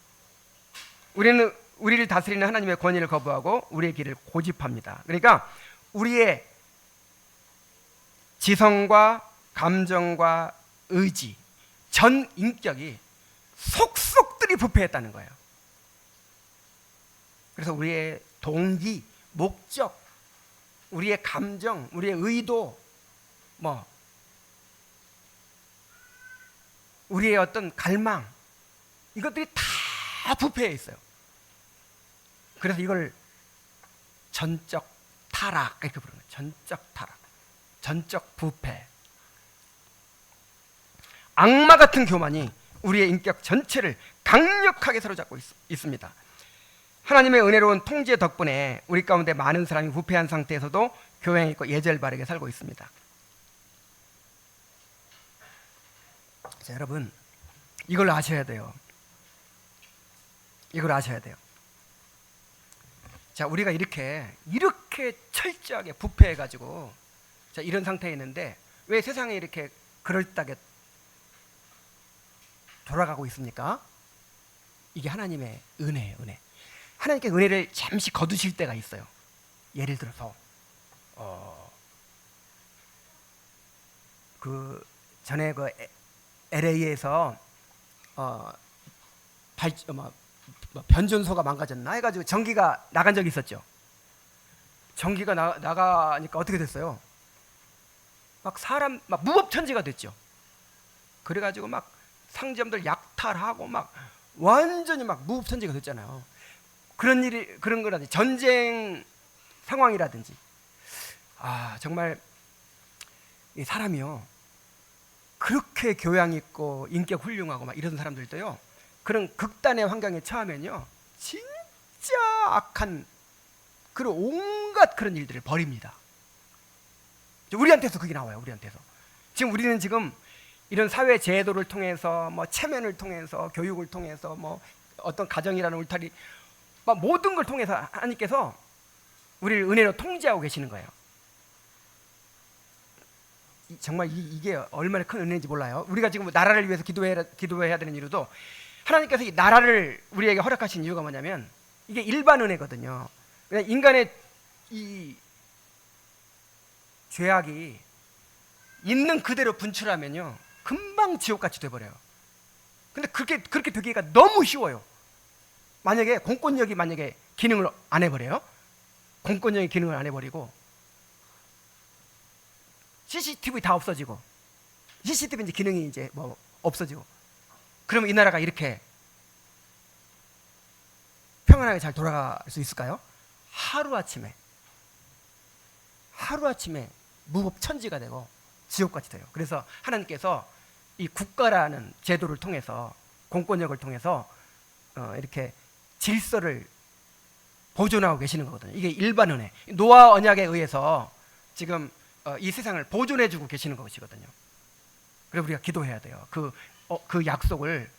우리를 다스리는 하나님의 권위를 거부하고 우리의 길을 고집합니다. 그러니까 우리의 지성과 감정과 의지, 전 인격이 속속들이 부패했다는 거예요. 그래서 우리의 동기, 목적, 우리의 감정, 우리의 의도, 우리의 어떤 갈망, 이것들이 다 다 부패해 있어요. 그래서 이걸 전적 타락 이렇게 부르는 거예요. 전적 타락, 전적 부패. 악마 같은 교만이 우리의 인격 전체를 강력하게 사로잡고 있습니다. 하나님의 은혜로운 통제 덕분에 우리 가운데 많은 사람이 부패한 상태에서도 교양 있고 예절 바르게 살고 있습니다. 자, 여러분, 이걸 아셔야 돼요. 이걸 아셔야 돼요. 자, 우리가 이렇게 철저하게 부패해가지고 자, 이런 상태에 있는데 왜 세상에 이렇게 그럴듯하게 돌아가고 있습니까? 이게 하나님의 은혜예요, 은혜. 하나님께 은혜를 잠시 거두실 때가 있어요. 예를 들어서 그 전에 그 LA에서 변전소가 망가졌나 해가지고 전기가 나간 적이 있었죠. 전기가 나가니까 어떻게 됐어요? 막 사람 막 무법천지가 됐죠. 그래가지고 막 상점들 약탈하고 막 완전히 막 무법천지가 됐잖아요. 그런 거라든지 전쟁 상황이라든지 정말 이 사람이요 그렇게 교양 있고 인격 훌륭하고 막 이런 사람들도요 그런 극단의 환경에 처하면요 진짜 악한 그런 온갖 그런 일들을 벌입니다. 우리한테서 그게 나와요. 우리한테서 우리는 지금 이런 사회 제도를 통해서 뭐 체면을 통해서 교육을 통해서 뭐 어떤 가정이라는 울타리 막 모든 걸 통해서 하나님께서 우리를 은혜로 통제하고 계시는 거예요. 정말 이게 얼마나 큰 은혜인지 몰라요. 우리가 지금 나라를 위해서 기도해야 되는 이유도 하나님께서 이 나라를 우리에게 허락하신 이유가 뭐냐면 이게 일반 은혜거든요. 그냥 인간의 이 죄악이 있는 그대로 분출하면요 금방 지옥같이 돼버려요. 근데 그렇게 되기가 너무 쉬워요. 만약에 공권력이 기능을 안 해버려요. 공권력이 기능을 안 해버리고 CCTV 다 없어지고 CCTV 이제 기능이 이제 뭐 없어지고 그러면 이 나라가 이렇게 평안하게 잘 돌아갈 수 있을까요? 하루아침에 무법천지가 되고 지옥같이 돼요. 그래서 하나님께서 이 국가라는 제도를 통해서 공권력을 통해서 이렇게 질서를 보존하고 계시는 거거든요. 이게 일반 은혜. 노아 언약에 의해서 지금 이 세상을 보존해주고 계시는 것이거든요. 그래서 우리가 기도해야 돼요. 그 약속을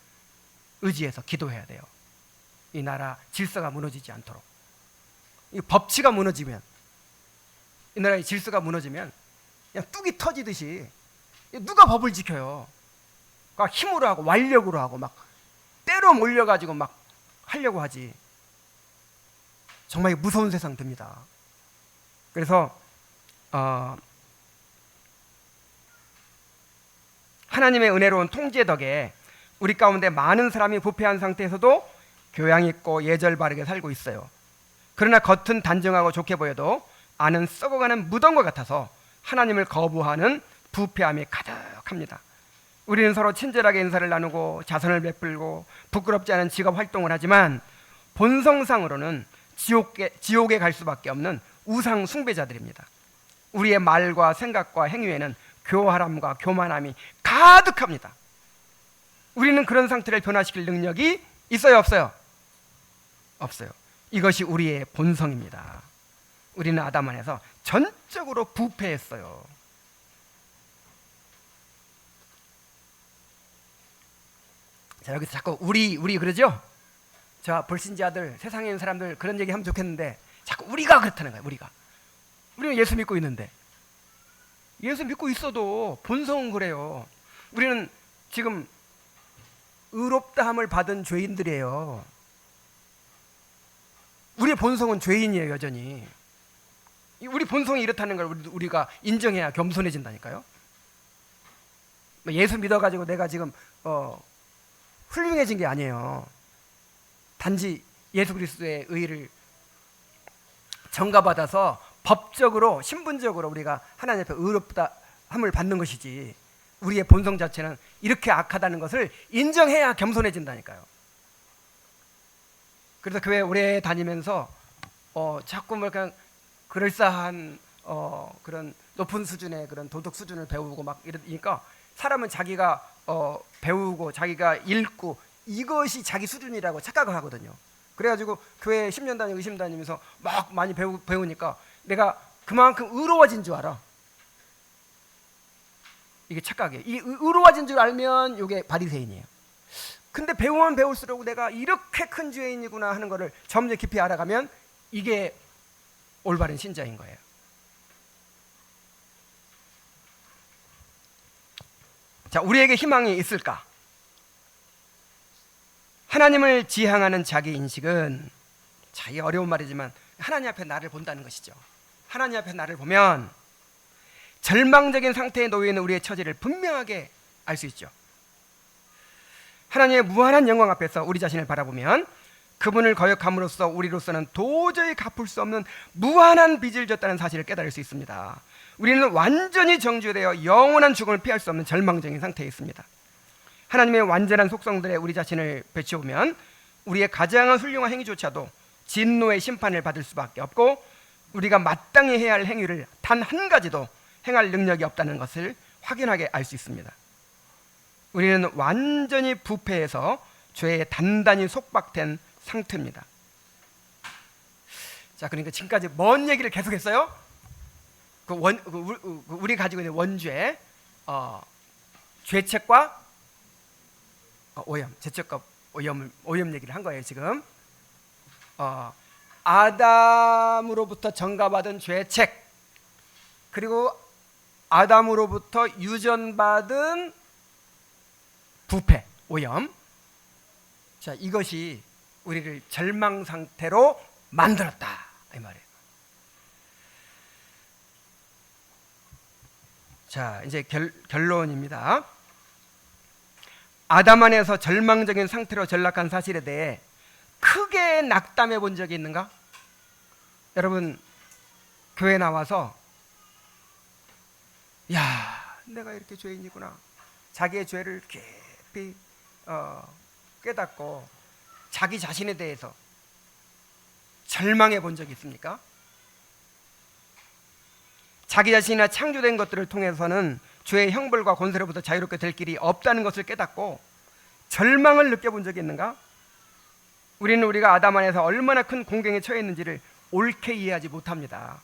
의지해서 기도해야 돼요. 이 나라 질서가 무너지지 않도록. 이 법치가 무너지면, 이 나라의 질서가 무너지면 그냥 뚝이 터지듯이 누가 법을 지켜요? 그러니까 힘으로 하고 완력으로 하고 막 때로 몰려가지고 막 하려고 하지. 정말 무서운 세상 됩니다. 그래서 하나님의 은혜로운 통제 덕에 우리 가운데 많은 사람이 부패한 상태에서도 교양 있고 예절 바르게 살고 있어요. 그러나 겉은 단정하고 좋게 보여도 안은 썩어가는 무덤과 같아서 하나님을 거부하는 부패함이 가득합니다. 우리는 서로 친절하게 인사를 나누고 자선을 베풀고 부끄럽지 않은 직업 활동을 하지만 본성상으로는 지옥에 갈 수밖에 없는 우상 숭배자들입니다. 우리의 말과 생각과 행위에는 교활함과 교만함이 가득합니다. 우리는 그런 상태를 변화시킬 능력이 있어요, 없어요? 없어요. 이것이 우리의 본성입니다. 우리는 아담 안에서 전적으로 부패했어요. 자, 여기서 자꾸 우리 그러죠? 자, 불신자들, 세상에 있는 사람들 그런 얘기 하면 좋겠는데 자꾸 우리가 그렇다는 거예요. 우리는 예수 믿고 있는데 예수 믿고 있어도 본성은 그래요. 우리는 지금 의롭다함을 받은 죄인들이에요. 우리의 본성은 죄인이에요, 여전히. 우리 본성이 이렇다는 걸 우리가 인정해야 겸손해진다니까요. 예수 믿어가지고 내가 지금 훌륭해진 게 아니에요. 단지 예수 그리스도의 의를 전가받아서 법적으로 신분적으로 우리가 하나님 앞에 의롭다함을 받는 것이지 우리의 본성 자체는 이렇게 악하다는 것을 인정해야 겸손해진다니까요. 그래서 교회 오래 다니면서 자꾸 뭐 그냥 그럴싸한 그런 높은 수준의 그런 도덕 수준을 배우고 막 이러니까 사람은 자기가 배우고 자기가 읽고 이것이 자기 수준이라고 착각을 하거든요. 그래가지고 교회 10년 다니고 20년 다니면서 막 많이 배우니까 내가 그만큼 의로워진 줄 알아. 이게 착각이에요. 이 의로워진 줄 알면 이게 바리새인이에요. 근데 배우면 배울수록 내가 이렇게 큰 죄인이구나 하는 것을 점점 깊이 알아가면 이게 올바른 신자인 거예요. 자, 우리에게 희망이 있을까? 하나님을 지향하는 자기 인식은 자기 어려운 말이지만 하나님 앞에 나를 본다는 것이죠. 하나님 앞에 나를 보면 절망적인 상태에 놓여 있는 우리의 처지를 분명하게 알 수 있죠. 하나님의 무한한 영광 앞에서 우리 자신을 바라보면 그분을 거역함으로써 우리로서는 도저히 갚을 수 없는 무한한 빚을 졌다는 사실을 깨달을 수 있습니다. 우리는 완전히 정죄되어 영원한 죽음을 피할 수 없는 절망적인 상태에 있습니다. 하나님의 완전한 속성들에 우리 자신을 비춰보면 우리의 가장 훌륭한 행위조차도 진노의 심판을 받을 수밖에 없고 우리가 마땅히 해야 할 행위를 단 한 가지도 행할 능력이 없다는 것을 확연하게 알 수 있습니다. 우리는 완전히 부패해서 죄에 단단히 속박된 상태입니다. 자, 그러니까 지금까지 뭔 얘기를 계속했어요? 우리 가지고 있는 원죄, 죄책과 오염, 죄책과 오염 얘기를 한 거예요. 지금 아담으로부터 전가받은 죄책, 그리고 아담으로부터 유전받은 부패, 오염. 자, 이것이 우리를 절망 상태로 만들었다 이 말이에요. 자, 이제 결론입니다. 아담 안에서 절망적인 상태로 전락한 사실에 대해 크게 낙담해 본 적이 있는가? 여러분, 교회 나와서 야, 내가 이렇게 죄인이구나, 자기의 죄를 깊이 깨닫고 자기 자신에 대해서 절망해 본 적이 있습니까? 자기 자신이나 창조된 것들을 통해서는 죄의 형벌과 권세로부터 자유롭게 될 길이 없다는 것을 깨닫고 절망을 느껴본 적이 있는가? 우리는 우리가 아담 안에서 얼마나 큰 공경에 처해 있는지를 옳게 이해하지 못합니다.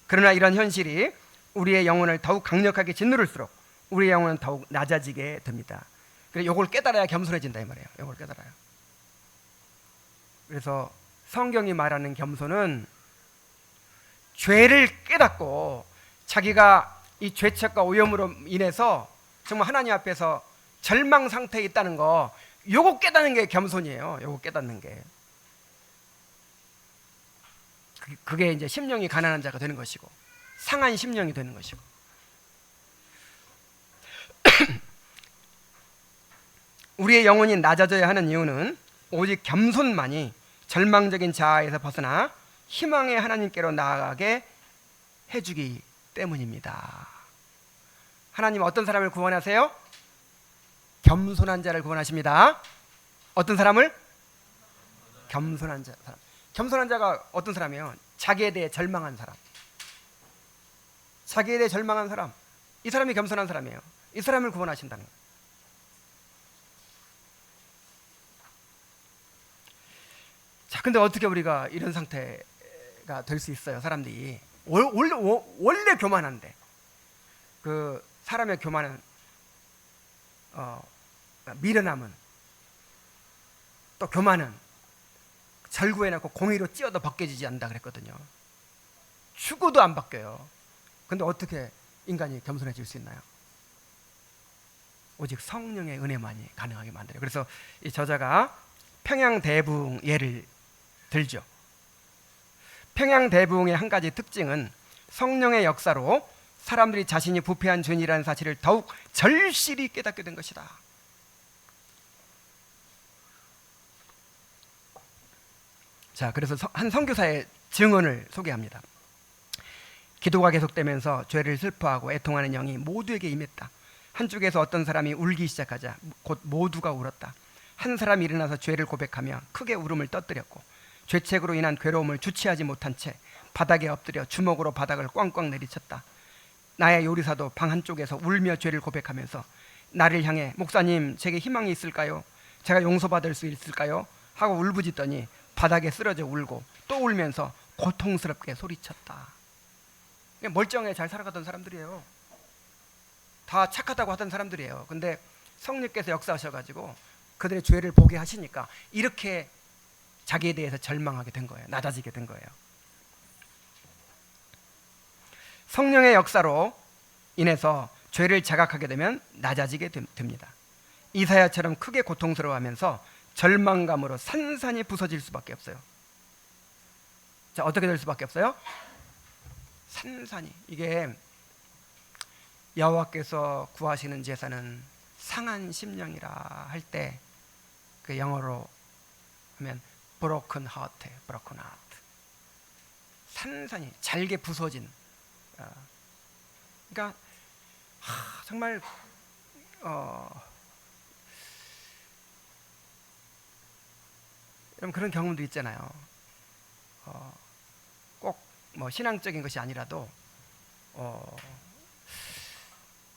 그러나 이런 현실이 우리의 영혼을 더욱 강력하게 짓누를수록 우리의 영혼은 더욱 낮아지게 됩니다. 그래서 이걸 깨달아야 겸손해진다 이 말이에요. 이걸 깨달아요. 그래서 성경이 말하는 겸손은 죄를 깨닫고 자기가 이 죄책과 오염으로 인해서 정말 하나님 앞에서 절망 상태에 있다는 거, 요거 깨닫는 게 겸손이에요. 요거 깨닫는 게. 그게 이제 심령이 가난한 자가 되는 것이고 상한 심령이 되는 것이고. 우리의 영혼이 낮아져야 하는 이유는 오직 겸손만이 절망적인 자아에서 벗어나 희망의 하나님께로 나아가게 해주기 때문입니다. 하나님 어떤 사람을 구원하세요? 겸손한 자를 구원하십니다. 어떤 사람을? 겸손한 자. 겸손한 자가 어떤 사람이에요? 자기에 대해 절망한 사람. 자기에 대해 절망한 사람. 이 사람이 겸손한 사람이에요. 이 사람을 구원하신다는 거예요. 자, 근데 어떻게 우리가 이런 상태가 될 수 있어요? 사람들이 원래 교만한데, 그 사람의 교만은 미련함은, 또 교만은 절구해놓고 공의로 찧어도 벗겨지지 않는다 그랬거든요. 죽어도 안 벗겨요. 근데 어떻게 인간이 겸손해질 수 있나요? 오직 성령의 은혜만이 가능하게 만들어요. 그래서 이 저자가 평양대부흥 예를 들죠. 평양대부흥의 한 가지 특징은 성령의 역사로 사람들이 자신이 부패한 죄인이라는 사실을 더욱 절실히 깨닫게 된 것이다. 자, 그래서 한 선교사의 증언을 소개합니다. 기도가 계속되면서 죄를 슬퍼하고 애통하는 영이 모두에게 임했다. 한쪽에서 어떤 사람이 울기 시작하자 곧 모두가 울었다. 한 사람이 일어나서 죄를 고백하며 크게 울음을 떠뜨렸고 죄책으로 인한 괴로움을 주체하지 못한 채 바닥에 엎드려 주먹으로 바닥을 꽝꽝 내리쳤다. 나의 요리사도 방 한쪽에서 울며 죄를 고백하면서 나를 향해 목사님, 제게 희망이 있을까요? 제가 용서받을 수 있을까요? 하고 울부짖더니 바닥에 쓰러져 울고 또 울면서 고통스럽게 소리쳤다. 멀쩡해 잘 살아가던 사람들이에요. 다 착하다고 하던 사람들이에요. 근데 성령께서 역사하셔가지고 그들의 죄를 보게 하시니까 이렇게 자기에 대해서 절망하게 된 거예요. 낮아지게 된 거예요. 성령의 역사로 인해서 죄를 자각하게 되면 낮아지게 됩니다. 이사야처럼 크게 고통스러워하면서 절망감으로 산산이 부서질 수밖에 없어요. 자, 어떻게 될 수밖에 없어요? 산산이. 이게 여호와께서 구하시는 제사는 상한 심령이라 할 때 그 영어로 하면 broken heart, broken heart. 산산이 잘게 부서진. 그러니까 정말 여러분 그런 경험도 있잖아요. 꼭 뭐 신앙적인 것이 아니라도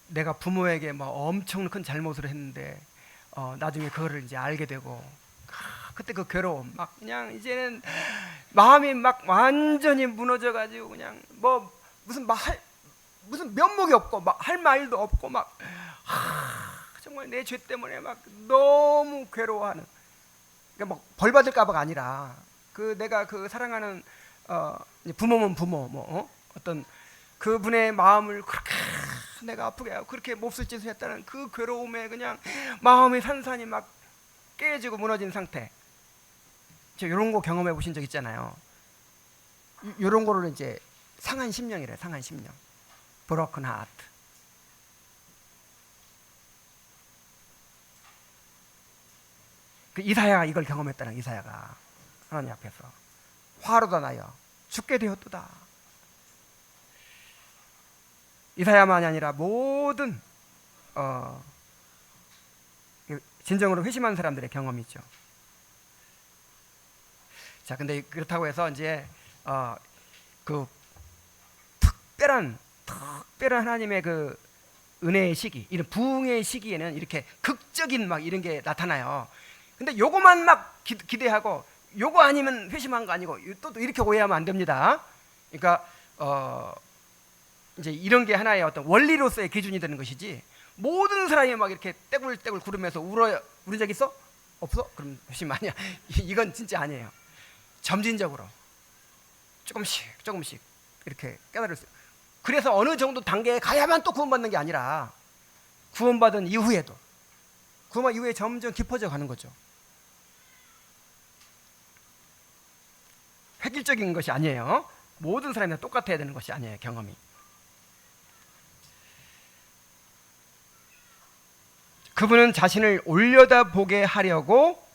내가 부모에게 뭐 엄청 큰 잘못을 했는데 나중에 그거를 이제 알게 되고 그때 그 괴로움 막 그냥 이제는 마음이 막 완전히 무너져가지고 그냥 뭐 무슨 면목이 없고 막 할 말도 없고 막 정말 내 죄 때문에 막 너무 괴로워하는. 그러니까 막 벌 받을까봐가 아니라 그 내가 그 사랑하는 부모면 부모 어떤 그분의 마음을 그렇게 내가 아프게 하고 그렇게 몹쓸 짓을 했다는 그 괴로움에 그냥 마음이 산산이 막 깨지고 무너진 상태. 이런 거 경험해 보신 적 있잖아요. 이런 거를 이제 상한 심령이래. 상한 심령. broken heart. 그 이사야가 이걸 경험했다는. 이사야가 하나님 앞에서 화로다 나여 죽게 되었도다. 이사야만이 아니라 모든 진정으로 회심한 사람들의 경험이죠. 자, 근데 그렇다고 해서 이제 그 특별한 하나님의 그 은혜의 시기, 이런 부흥의 시기에는 이렇게 극적인 막 이런 게 나타나요. 근데 요거만 막 기대하고 요거 아니면 회심한 거 아니고 또 이렇게 오해하면 안 됩니다. 그러니까 이제 이런 게 하나의 어떤 원리로서의 기준이 되는 것이지 모든 사람이 막 이렇게 떼굴떼굴 구르면서 울은 적 있어? 없어? 그럼 회심 아니야. 이건 진짜 아니에요. 점진적으로 조금씩 이렇게 깨달을 수. 그래서 어느 정도 단계에 가야만 또 구원받는 게 아니라 구원받은 이후에도 구원받은 이후에 점점 깊어져 가는 거죠. 획일적인 것이 아니에요. 모든 사람이 똑같아야 되는 것이 아니에요. 경험이. 그분은 자신을 올려다보게 하려고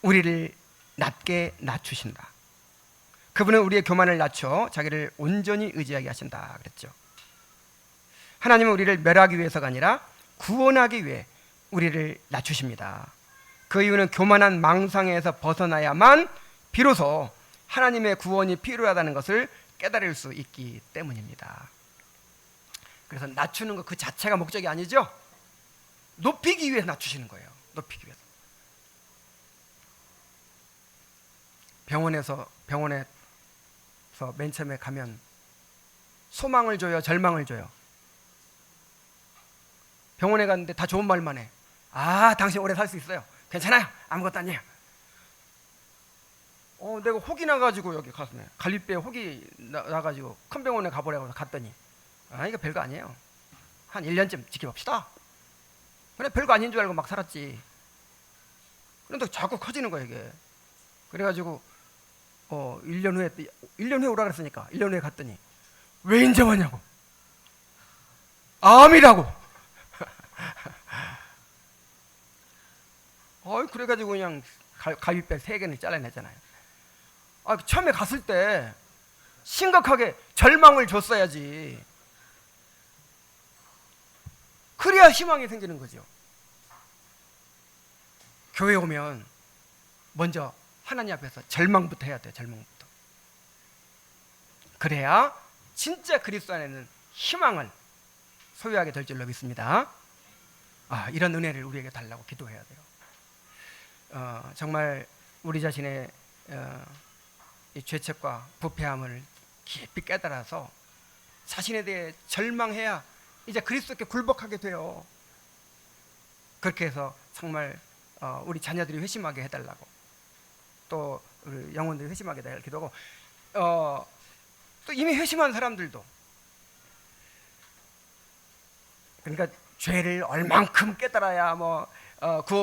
우리를 낮게 낮추신다. 그분은 우리의 교만을 낮춰 자기를 온전히 의지하게 하신다 그랬죠. 하나님은 우리를 멸하기 위해서가 아니라 구원하기 위해 우리를 낮추십니다. 그 이유는 교만한 망상에서 벗어나야만 비로소 하나님의 구원이 필요하다는 것을 깨달을 수 있기 때문입니다. 그래서 낮추는 것 그 자체가 목적이 아니죠. 높이기 위해서 낮추시는 거예요. 높이기 위해서. 병원에서 맨 처음에 가면 소망을 줘요, 절망을 줘요? 병원에 갔는데 다 좋은 말만 해. 당신 오래 살 수 있어요. 괜찮아요. 아무것도 아니에요. 내가 혹이 나가지고 여기 가슴에 갈비뼈에 혹이 나가지고 큰 병원에 가보려고 갔더니 이거 별거 아니에요. 한 1년쯤 지켜봅시다. 그래 별거 아닌 줄 알고 막 살았지. 그런데 자꾸 커지는 거야 이게. 그래가지고 1년 후에 오라 그랬으니까 1년 후에 갔더니 왜 인제 왔냐고. 암이라고. 그래가지고 그냥 갈비뼈 3개를 잘라냈잖아요. 처음에 갔을 때 심각하게 절망을 줬어야지. 그래야 희망이 생기는 거죠. 교회 오면 먼저 하나님 앞에서 절망부터 해야 돼요. 절망부터. 그래야 진짜 그리스도 안에는 희망을 소유하게 될 줄로 믿습니다. 이런 은혜를 우리에게 달라고 기도해야 돼요. 정말 우리 자신의 이 죄책과 부패함을 깊이 깨달아서 자신에 대해 절망해야 이제 그리스도께 굴복하게 돼요. 그렇게 해서 정말 우리 자녀들이 회심하게 해달라고, 또 우리 영혼들이 회심하게 해달라고 기도하고, 또 이미 회심한 사람들도, 그러니까 죄를 얼만큼 깨달아야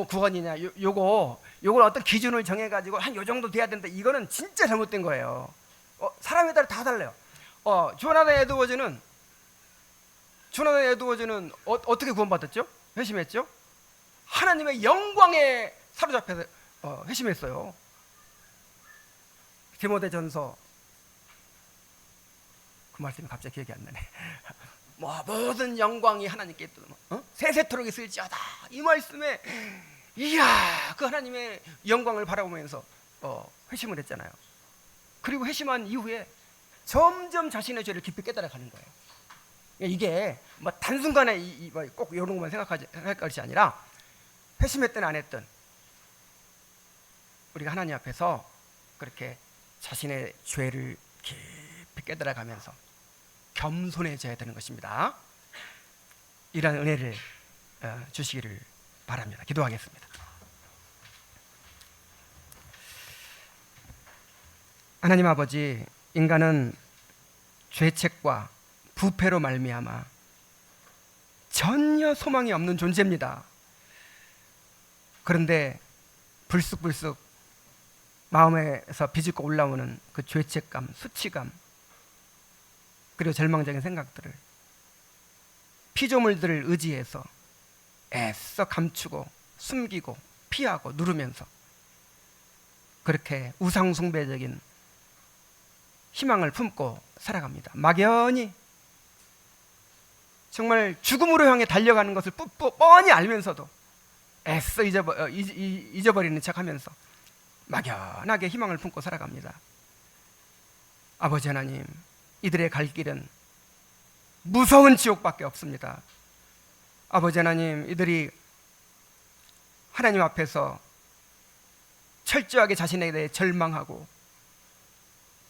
구원이냐, 요걸 어떤 기준을 정해가지고 한 요 정도 돼야 된다, 이거는 진짜 잘못된 거예요. 사람에 따라 다 달라요. 조나단 에드워즈는 어떻게 구원받았죠? 회심했죠? 하나님의 영광에 사로잡혀서 회심했어요. 디모데전서, 그 말씀이 갑자기 기억이 안 나네. 모든 영광이 하나님께 세세토록 있을지어다, 이 말씀에 이야, 그 하나님의 영광을 바라보면서 회심을 했잖아요. 그리고 회심한 이후에 점점 자신의 죄를 깊이 깨달아가는 거예요. 이게 단순간에 꼭 이런 것만 생각할 것이 아니라, 회심했든 안 했든 우리가 하나님 앞에서 그렇게 자신의 죄를 깊이 깨달아가면서 겸손해져야 되는 것입니다. 이런 은혜를 주시기를 바랍니다. 기도하겠습니다. 하나님 아버지, 인간은 죄책과 부패로 말미암아 전혀 소망이 없는 존재입니다. 그런데 불쑥불쑥 마음에서 비집고 올라오는 그 죄책감, 수치감, 그리고 절망적인 생각들을, 피조물들을 의지해서 애써 감추고 숨기고 피하고 누르면서 그렇게 우상숭배적인 희망을 품고 살아갑니다. 막연히 정말 죽음으로 향해 달려가는 것을 뻔히 알면서도 애써 잊어버리는 척하면서 막연하게 희망을 품고 살아갑니다. 아버지 하나님, 이들의 갈 길은 무서운 지옥밖에 없습니다. 아버지 하나님, 이들이 하나님 앞에서 철저하게 자신에 대해 절망하고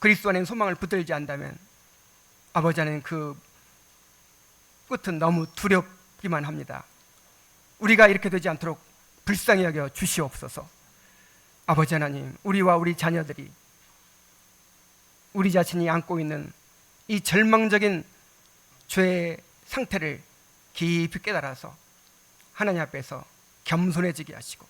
그리스도 안에 소망을 붙들지 않다면, 아버지 하나님, 그 끝은 너무 두렵기만 합니다. 우리가 이렇게 되지 않도록 불쌍히 여겨 주시옵소서. 아버지 하나님, 우리와 우리 자녀들이 우리 자신이 안고 있는 이 절망적인 죄의 상태를 깊이 깨달아서 하나님 앞에서 겸손해지게 하시고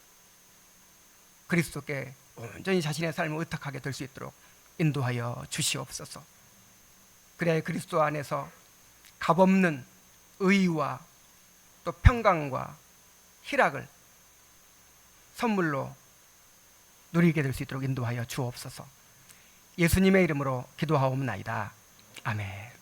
그리스도께 온전히 자신의 삶을 의탁하게 될 수 있도록 인도하여 주시옵소서. 그래야 그리스도 안에서 값없는 의와 또 평강과 희락을 선물로 누리게 될 수 있도록 인도하여 주옵소서. 예수님의 이름으로 기도하옵나이다. 아멘.